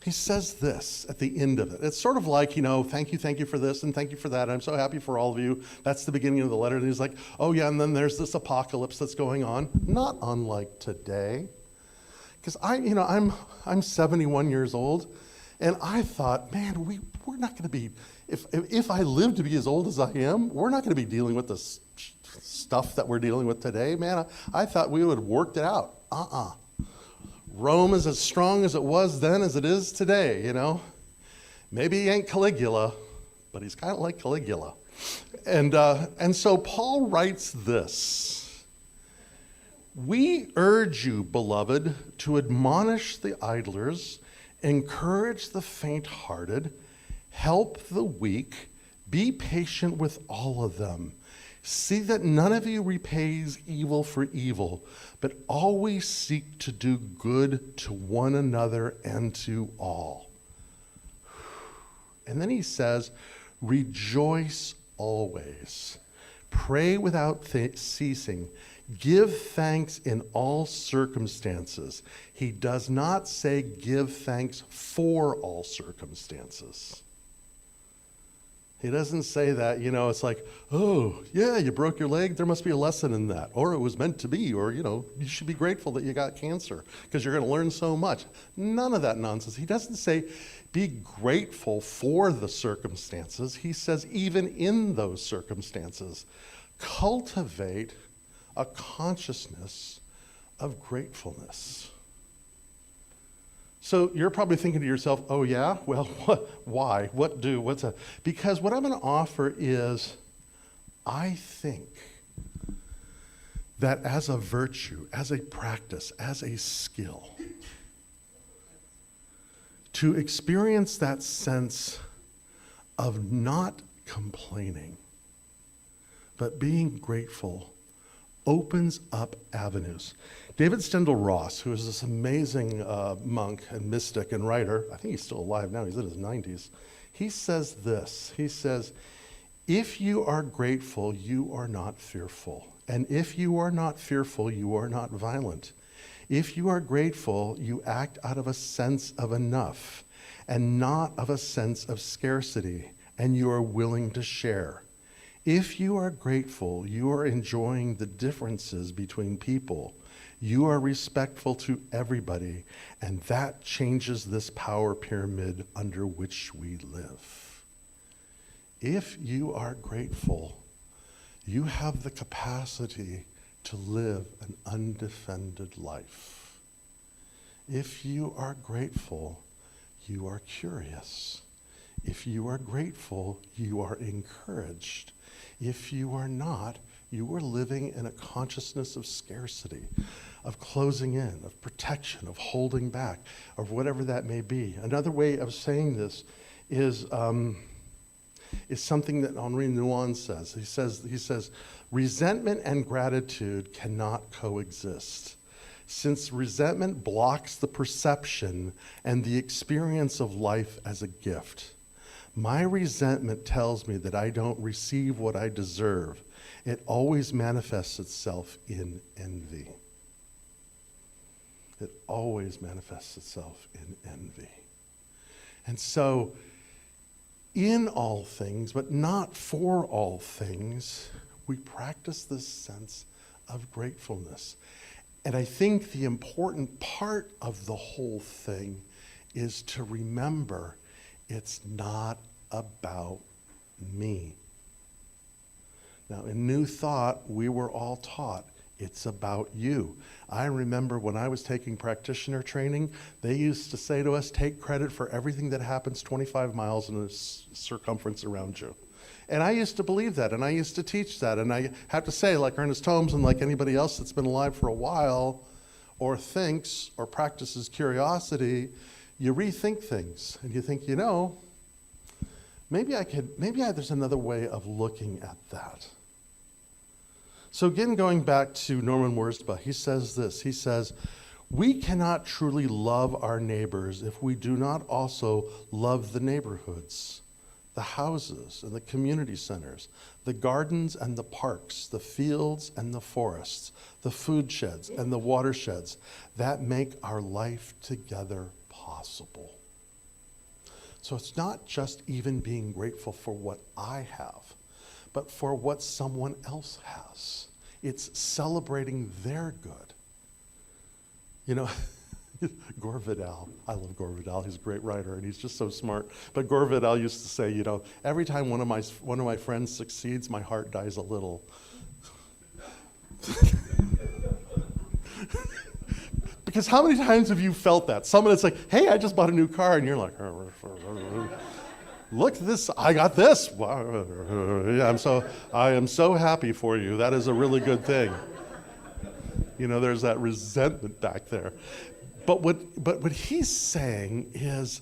He says this at the end of it. It's sort of like, thank you for this and thank you for that. I'm so happy for all of you. That's the beginning of the letter. And he's like, oh yeah, and then there's this apocalypse that's going on, not unlike today. Because I'm 71 years old, and I thought, man, we're not going to be, if I live to be as old as I am, we're not going to be dealing with this stuff that we're dealing with today. Man, I thought we would have worked it out. Rome is as strong as it was then as it is today, Maybe he ain't Caligula, but he's kind of like Caligula. And so Paul writes this: we urge you, beloved, to admonish the idlers, encourage the faint-hearted, help the weak, be patient with all of them. See that none of you repays evil for evil, but always seek to do good to one another and to all. And then he says, rejoice always, pray without ceasing, give thanks in all circumstances. He does not say give thanks for all circumstances. He doesn't say that, it's like, oh, yeah, you broke your leg, there must be a lesson in that. Or it was meant to be, or, you should be grateful that you got cancer because you're going to learn so much. None of that nonsense. He doesn't say be grateful for the circumstances. He says even in those circumstances, cultivate a consciousness of gratefulness. So you're probably thinking to yourself, oh yeah? Well, what? Why? What's that? Because what I'm going to offer is, I think that as a virtue, as a practice, as a skill, to experience that sense of not complaining, but being grateful, opens up avenues. David Stendhal Ross, who is this amazing monk and mystic and writer, I think he's still alive now, he's in his 90s, he says this, he says, if you are grateful, you are not fearful. And if you are not fearful, you are not violent. If you are grateful, you act out of a sense of enough and not of a sense of scarcity, and you are willing to share. If you are grateful, you are enjoying the differences between people. You are respectful to everybody, and that changes this power pyramid under which we live. If you are grateful, you have the capacity to live an undefended life. If you are grateful, you are curious. If you are grateful, you are encouraged. If you are not, you are living in a consciousness of scarcity, of closing in, of protection, of holding back, of whatever that may be. Another way of saying this is something that Henri Nouwen says. He says, resentment and gratitude cannot coexist. Since resentment blocks the perception and the experience of life as a gift. My resentment tells me that I don't receive what I deserve. It always manifests itself in envy. It always manifests itself in envy. And so, in all things, but not for all things, we practice this sense of gratefulness. And I think the important part of the whole thing is to remember it's not about me. Now, in New Thought, we were all taught it's about you. I remember when I was taking practitioner training, they used to say to us, take credit for everything that happens 25 miles in a circumference around you. And I used to believe that, and I used to teach that. And I have to say, like Ernest Holmes and like anybody else that's been alive for a while, or thinks or practices curiosity, you rethink things. And you think, maybe there's another way of looking at that. So again, going back to Norman Wurzbach, he says this, he says, we cannot truly love our neighbors if we do not also love the neighborhoods, the houses and the community centers, the gardens and the parks, the fields and the forests, the food sheds and the watersheds that make our life together possible. So it's not just even being grateful for what I have, but for what someone else has. It's celebrating their good. Gore Vidal, I love Gore Vidal, he's a great writer and he's just so smart. But Gore Vidal used to say, every time one of my friends succeeds, my heart dies a little. Because how many times have you felt that? Someone that's like, hey, I just bought a new car, and you're like, look at this, I got this. Yeah, I am so happy for you. That is a really good thing. There's that resentment back there. But what he's saying is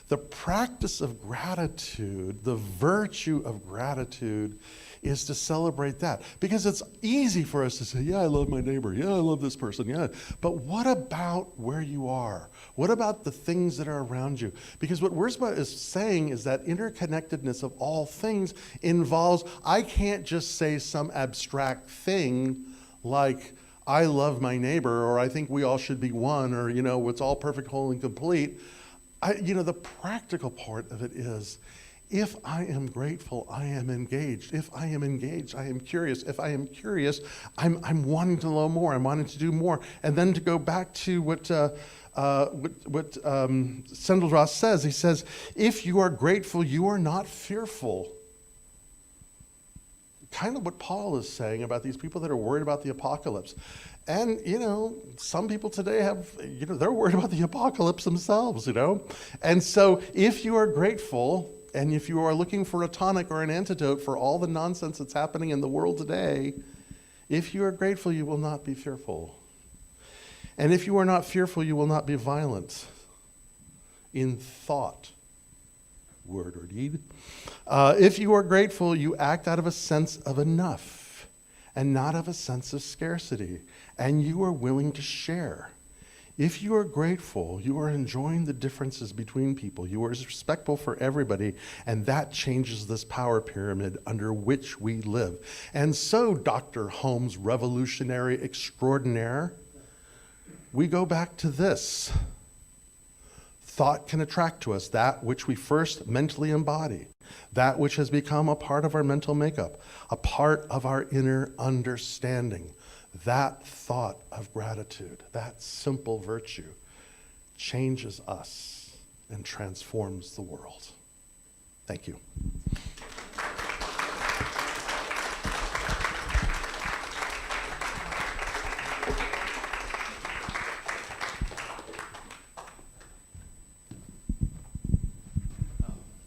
the practice of gratitude, the virtue of gratitude, is to celebrate that. Because it's easy for us to say, yeah, I love my neighbor. Yeah, I love this person. Yeah. But what about where you are? What about the things that are around you? Because what Wurzbach is saying is that interconnectedness of all things involves, I can't just say some abstract thing like, I love my neighbor, or I think we all should be one, or, it's all perfect, whole, and complete. The practical part of it is, if I am grateful, I am engaged. If I am engaged, I am curious. If I am curious, I'm wanting to know more. I'm wanting to do more. And then to go back to what Stendhal Ross says, he says, if you are grateful, you are not fearful. Kind of what Paul is saying about these people that are worried about the apocalypse. And, some people today have, they're worried about the apocalypse themselves, And so if you are grateful, and if you are looking for a tonic or an antidote for all the nonsense that's happening in the world today, If you are grateful, you will not be fearful. And if you are not fearful, you will not be violent in thought, word or deed. If you are grateful, you act out of a sense of enough and not of a sense of scarcity, and you are willing to share. If you are grateful, you are enjoying the differences between people. You are respectful for everybody, and that changes this power pyramid under which we live. And so, Dr. Holmes, revolutionary extraordinaire, we go back to this. Thought can attract to us that which we first mentally embody, that which has become a part of our mental makeup, a part of our inner understanding. That thought of gratitude, that simple virtue, changes us and transforms the world. Thank you.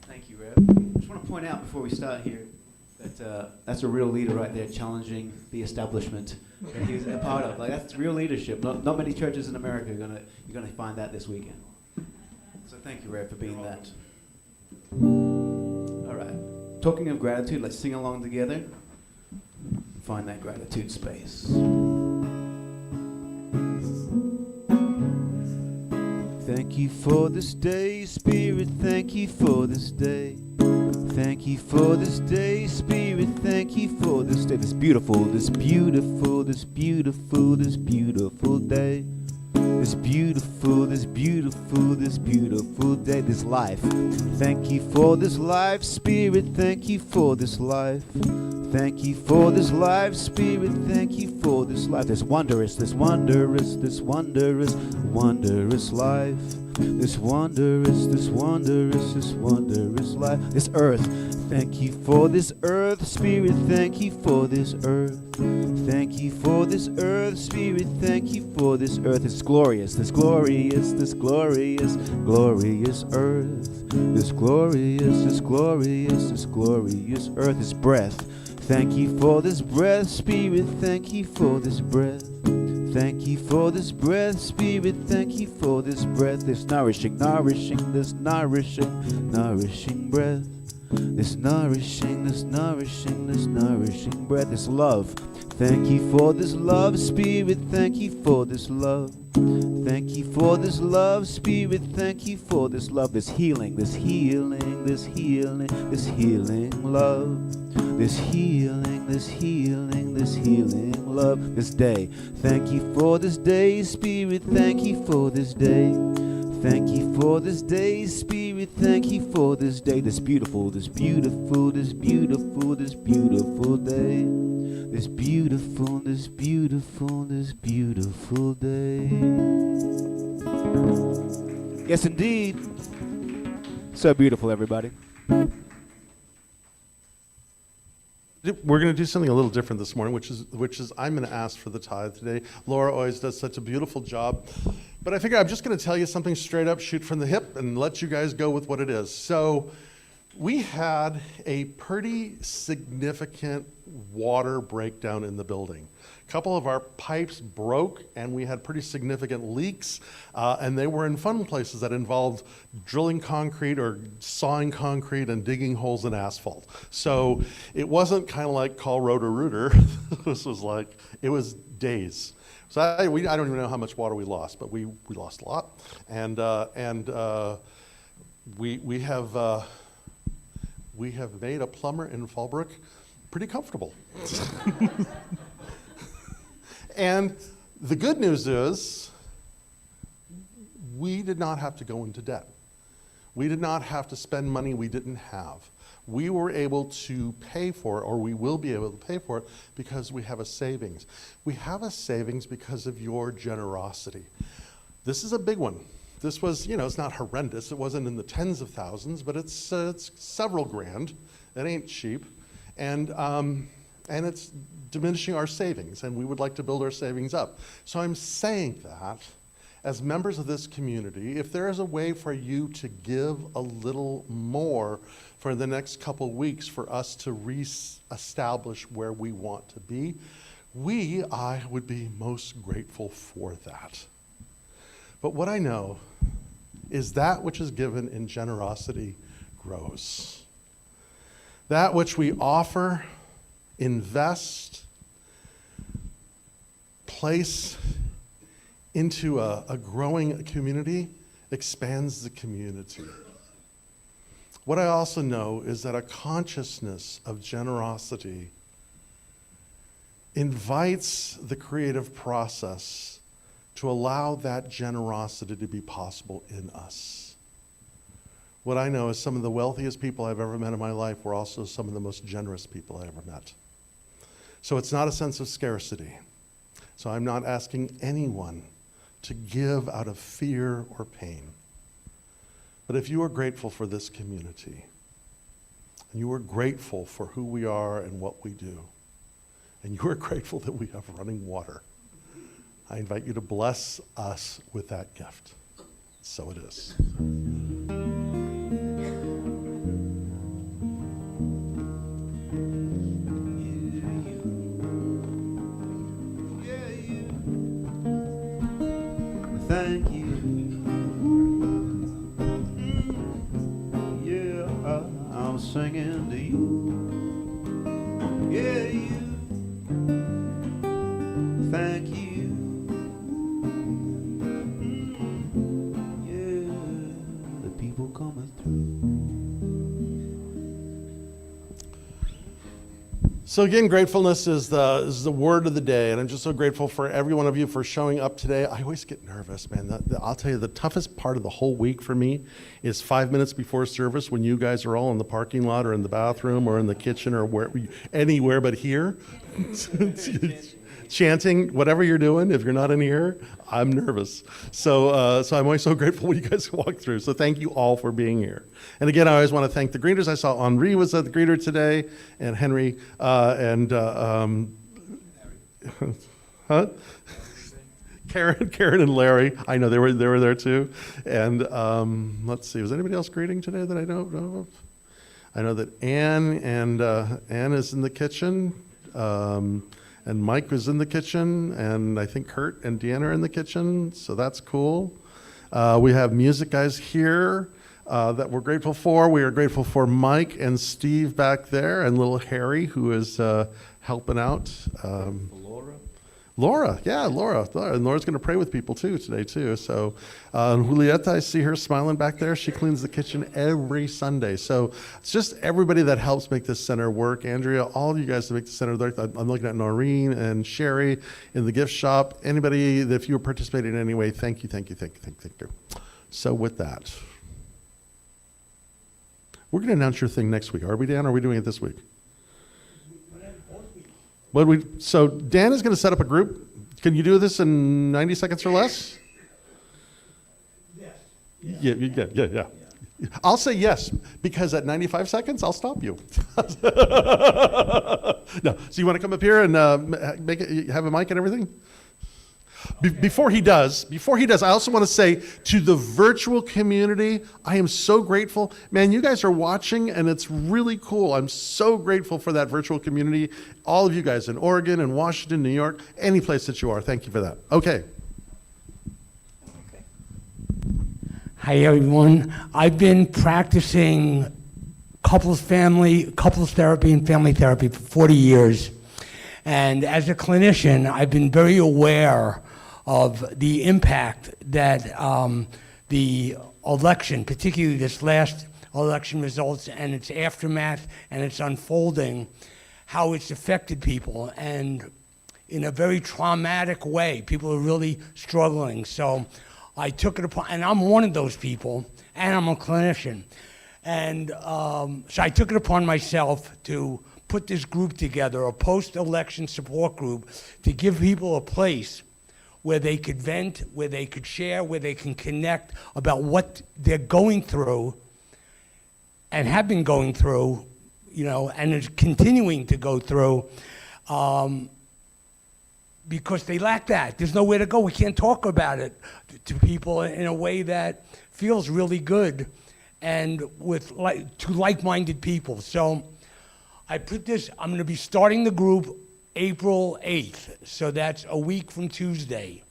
Thank you, Rev. I just want to point out before we start here that that's a real leader right there, challenging the establishment that he's a part of. Like, that's real leadership. Not many churches in America you're gonna find that this weekend. So thank you, Rev, for being that. All right. Talking of gratitude, let's sing along together. Find that gratitude space. Thank you for this day, Spirit, thank you for this day. Thank you for this day, Spirit, thank you for this day. This beautiful, this beautiful, this beautiful, this beautiful day. This beautiful, this beautiful, this beautiful day, this life. Thank you for this life, Spirit, thank you for this life. Thank you for this life, Spirit, thank you for this life. This wondrous, this wondrous, this wondrous, wondrous life. This wondrous, this wondrous, this wondrous life. This earth, thank you for this earth, Spirit, thank you for this earth. Thank you for this earth, Spirit, thank you for this earth. It's glorious, this glorious, this glorious, glorious earth. This glorious, this glorious, this glorious earth. This breath, thank you for this breath, Spirit, thank you for this breath. Thank you for this breath, Spirit, thank you for this breath. This nourishing, nourishing, this nourishing, nourishing breath. This nourishing, this nourishing, this nourishing breath. This love, thank you for this love, Spirit, thank you for this love. Thank you for this love, Spirit, thank you for this love. This healing, this healing, this healing, this healing love. This healing, this healing, this healing love. This day, thank you for this day, Spirit, thank you for this day. Thank you for this day, Spirit, thank you for this day. This beautiful, this beautiful, this beautiful, this beautiful day. This beautiful, this beautiful, this beautiful day. Yes, indeed. So beautiful, everybody. We're going to do something a little different this morning, which is I'm going to ask for the tithe today. Laura always does such a beautiful job. But I figure I'm just going to tell you something straight up, shoot from the hip, and let you guys go with what it is. So we had a pretty significant water breakdown in the building. A couple of our pipes broke, and we had pretty significant leaks, and they were in fun places that involved drilling concrete or sawing concrete and digging holes in asphalt. So it wasn't kind of like call Roto-Rooter. This was like, it was days. So I don't even know how much water we lost, but we lost a lot. And we have made a plumber in Fallbrook pretty comfortable. And the good news is we did not have to go into debt. We did not have to spend money we didn't have. We were able to pay for it, or we will be able to pay for it, because we have a savings. We have a savings because of your generosity. This is a big one. This was, it's not horrendous. It wasn't in the tens of thousands, but it's several grand. It ain't cheap. And it's diminishing our savings, and we would like to build our savings up. So I'm saying that as members of this community, if there is a way for you to give a little more for the next couple weeks for us to re-establish where we want to be, I would be most grateful for that. But what I know is that which is given in generosity grows. That which we offer, invest, place into a growing community expands the community. What I also know is that a consciousness of generosity invites the creative process to allow that generosity to be possible in us. What I know is some of the wealthiest people I've ever met in my life were also some of the most generous people I ever met. So it's not a sense of scarcity. So I'm not asking anyone to give out of fear or pain. But if you are grateful for this community, and you are grateful for who we are and what we do, and you are grateful that we have running water, I invite you to bless us with that gift. So it is. Thank you. Yeah, I'm singing to you. Yeah, you. Thank you. Yeah, the people coming through. So again, gratefulness is the word of the day, and I'm just so grateful for every one of you for showing up today. I always get nervous, man. I'll tell you, the toughest part of the whole week for me is 5 minutes before service when you guys are all in the parking lot or in the bathroom or in the kitchen or anywhere but here. Chanting, whatever you're doing, if you're not in here, I'm nervous. So I'm always so grateful when you guys walk through. So thank you all for being here. And again, I always want to thank the greeters. I saw Henri was at the greeter today, and Henry, and huh? Karen and Larry. I know they were there too. And let's see, was anybody else greeting today that I don't know of? I know that Ann is in the kitchen. And Mike was in the kitchen, and I think Kurt and Deanna are in the kitchen, so that's cool. We have music guys here that we're grateful for. We are grateful for Mike and Steve back there, and little Harry, who is helping out. Laura. And Laura's going to pray with people too today too. So Julieta, I see her smiling back there. She cleans the kitchen every Sunday. So it's just everybody that helps make this center work. Andrea, all of you guys that make the center work. I'm looking at Noreen and Sherry in the gift shop. Anybody that if you participated in any way, thank you. So with that, we're going to announce your thing next week. Are we, Dan? Or are we doing it this week? So Dan is going to set up a group. Can you do this in 90 seconds or less? Yes. Yeah. I'll say yes, because at 95 seconds, I'll stop you. No. So you want to come up here and have a mic and everything? Before he does, I also want to say to the virtual community, I am so grateful. Man, you guys are watching, and it's really cool. I'm so grateful for that virtual community. All of you guys in Oregon and Washington, New York, any place that you are. Thank you for that. Okay. Hi, everyone. I've been practicing couples therapy and family therapy for 40 years. And as a clinician, I've been very aware of the impact that the election, particularly this last election results and its aftermath and its unfolding, how it's affected people, and in a very traumatic way. People are really struggling. So I took it upon, and I'm one of those people, and I'm a clinician. And so I took it upon myself to put this group together, a post-election support group, to give people a place where they could vent, where they could share, where they can connect about what they're going through and have been going through, and is continuing to go through, because they lack that. There's nowhere to go. We can't talk about it to people in a way that feels really good and to like-minded people. So I put this, I'm going to be starting the group April 8th. So that's a week from Tuesday.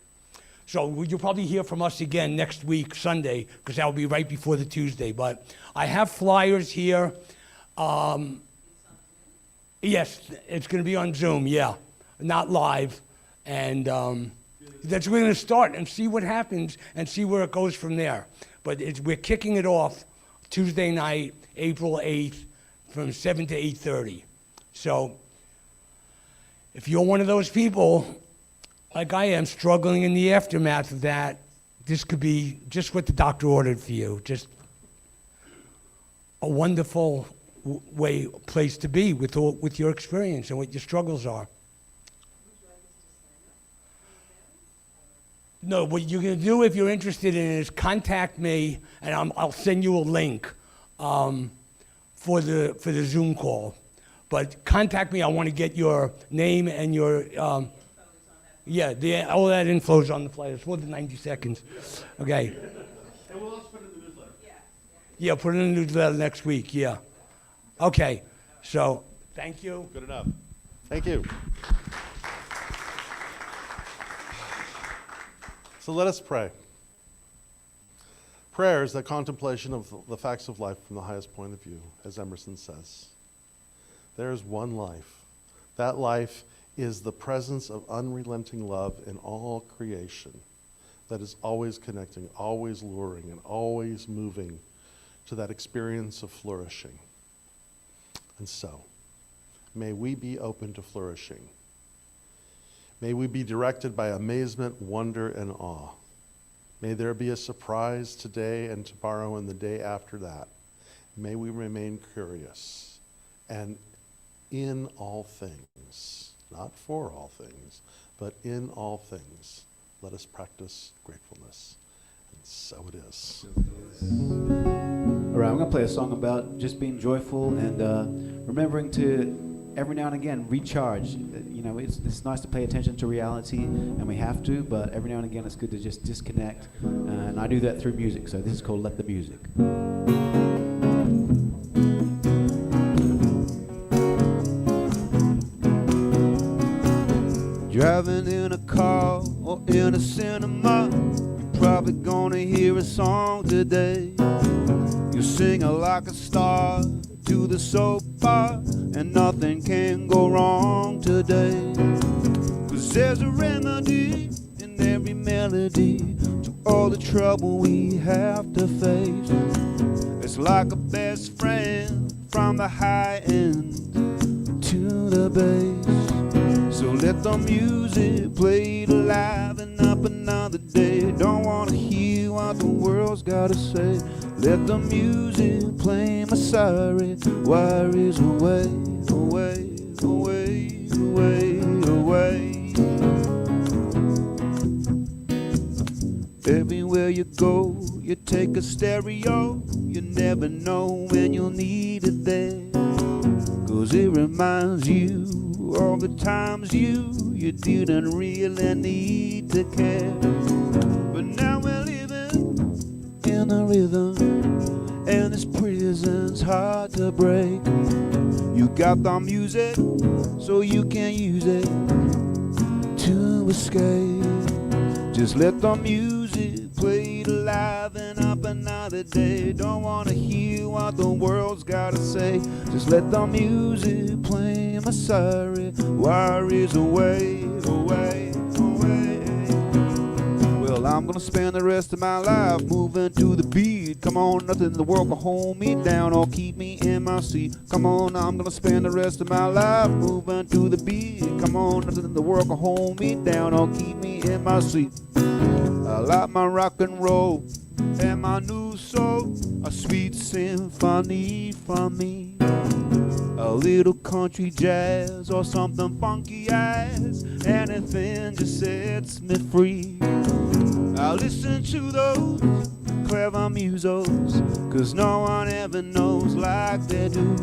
So you'll probably hear from us again next week, Sunday, because that will be right before the Tuesday. But I have flyers here. Yes, it's going to be on Zoom, yeah, not live. And that's we're going to start and see what happens and see where it goes from there. But we're kicking it off Tuesday night, April 8th, from 7 to 8:30. So if you're one of those people, like I am, struggling in the aftermath of that, this could be just what the doctor ordered for you. Just a wonderful place to be with your experience and what your struggles are. No, what you're going to do if you're interested in it is contact me, and I'll send you a link for the Zoom call. But contact me. I want to get your name and your all that info is on the flyer. It's more than 90 seconds. Okay. And we'll also put it in the newsletter. Yeah, put it in the newsletter next week. Yeah. Okay. So, thank you. Good enough. Thank you. So let us pray. Prayer is the contemplation of the facts of life from the highest point of view, as Emerson says. There is one life. That life is the presence of unrelenting love in all creation that is always connecting, always luring, and always moving to that experience of flourishing. And so, may we be open to flourishing. May we be directed by amazement, wonder, and awe. May there be a surprise today and tomorrow and the day after that. May we remain curious. And in all things, not for all things, but in all things, let us practice gratefulness. And so it is. All right, I'm going to play a song about just being joyful and remembering to every now and again recharge. You know, it's nice to pay attention to reality, and we have to, but every now and again it's good to just disconnect. And I do that through music, so this is called Let the Music. Driving in a car or in a cinema, you're probably gonna hear a song today. You sing it like a star to the soap bar, and nothing can go wrong today. 'Cause there's a remedy in every melody to all the trouble we have to face. It's like a best friend from the high end to the bass. So let the music play alive and up another day. Don't wanna hear what the world's gotta say. Let the music play my sorry worries away, away, away, away, away. Everywhere you go, you take a stereo. You never know when you'll need it there. 'Cause it reminds you all the times you didn't really need to care. But now we're living in a rhythm, and this prison's hard to break. You got the music, so you can use it to escape. Just let the music play alive and up another day. Don't wanna hear what the world's gotta say. Just let the music play my sorry worries away, away, away. Well, I'm gonna spend the rest of my life moving to the beat. Come on, nothing in the world can hold me down or keep me in my seat. Come on, I'm gonna spend the rest of my life moving to the beat. Come on, nothing in the world can hold me down or keep me in my seat. I like my rock and roll and my new soul, a sweet symphony from me. A little country jazz or something funky as anything just sets me free. I listen to those clever musos, 'cause no one ever knows like they do.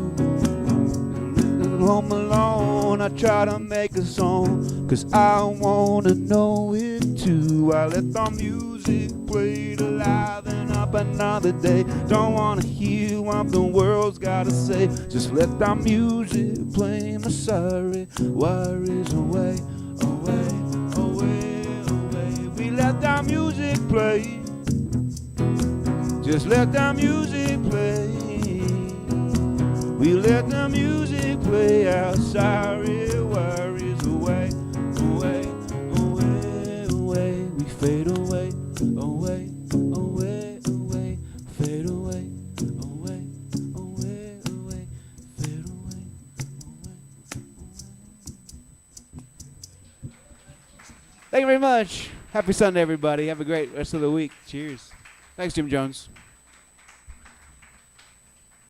Home alone, I try to make a song, 'cause I wanna know it too. you. I let the music play to liven up another day. Don't wanna hear what the world's gotta say. Just let the music play my sorry worries away, away, away, away. We let the music play. Just let the music play. We let the music play our sorry worries away, away, away, away. We fade away, away, away, away. Fade away, away, away, away. Fade away, away, away. Thank you very much. Happy Sunday, everybody. Have a great rest of the week. Cheers. Thanks, Jim Jones.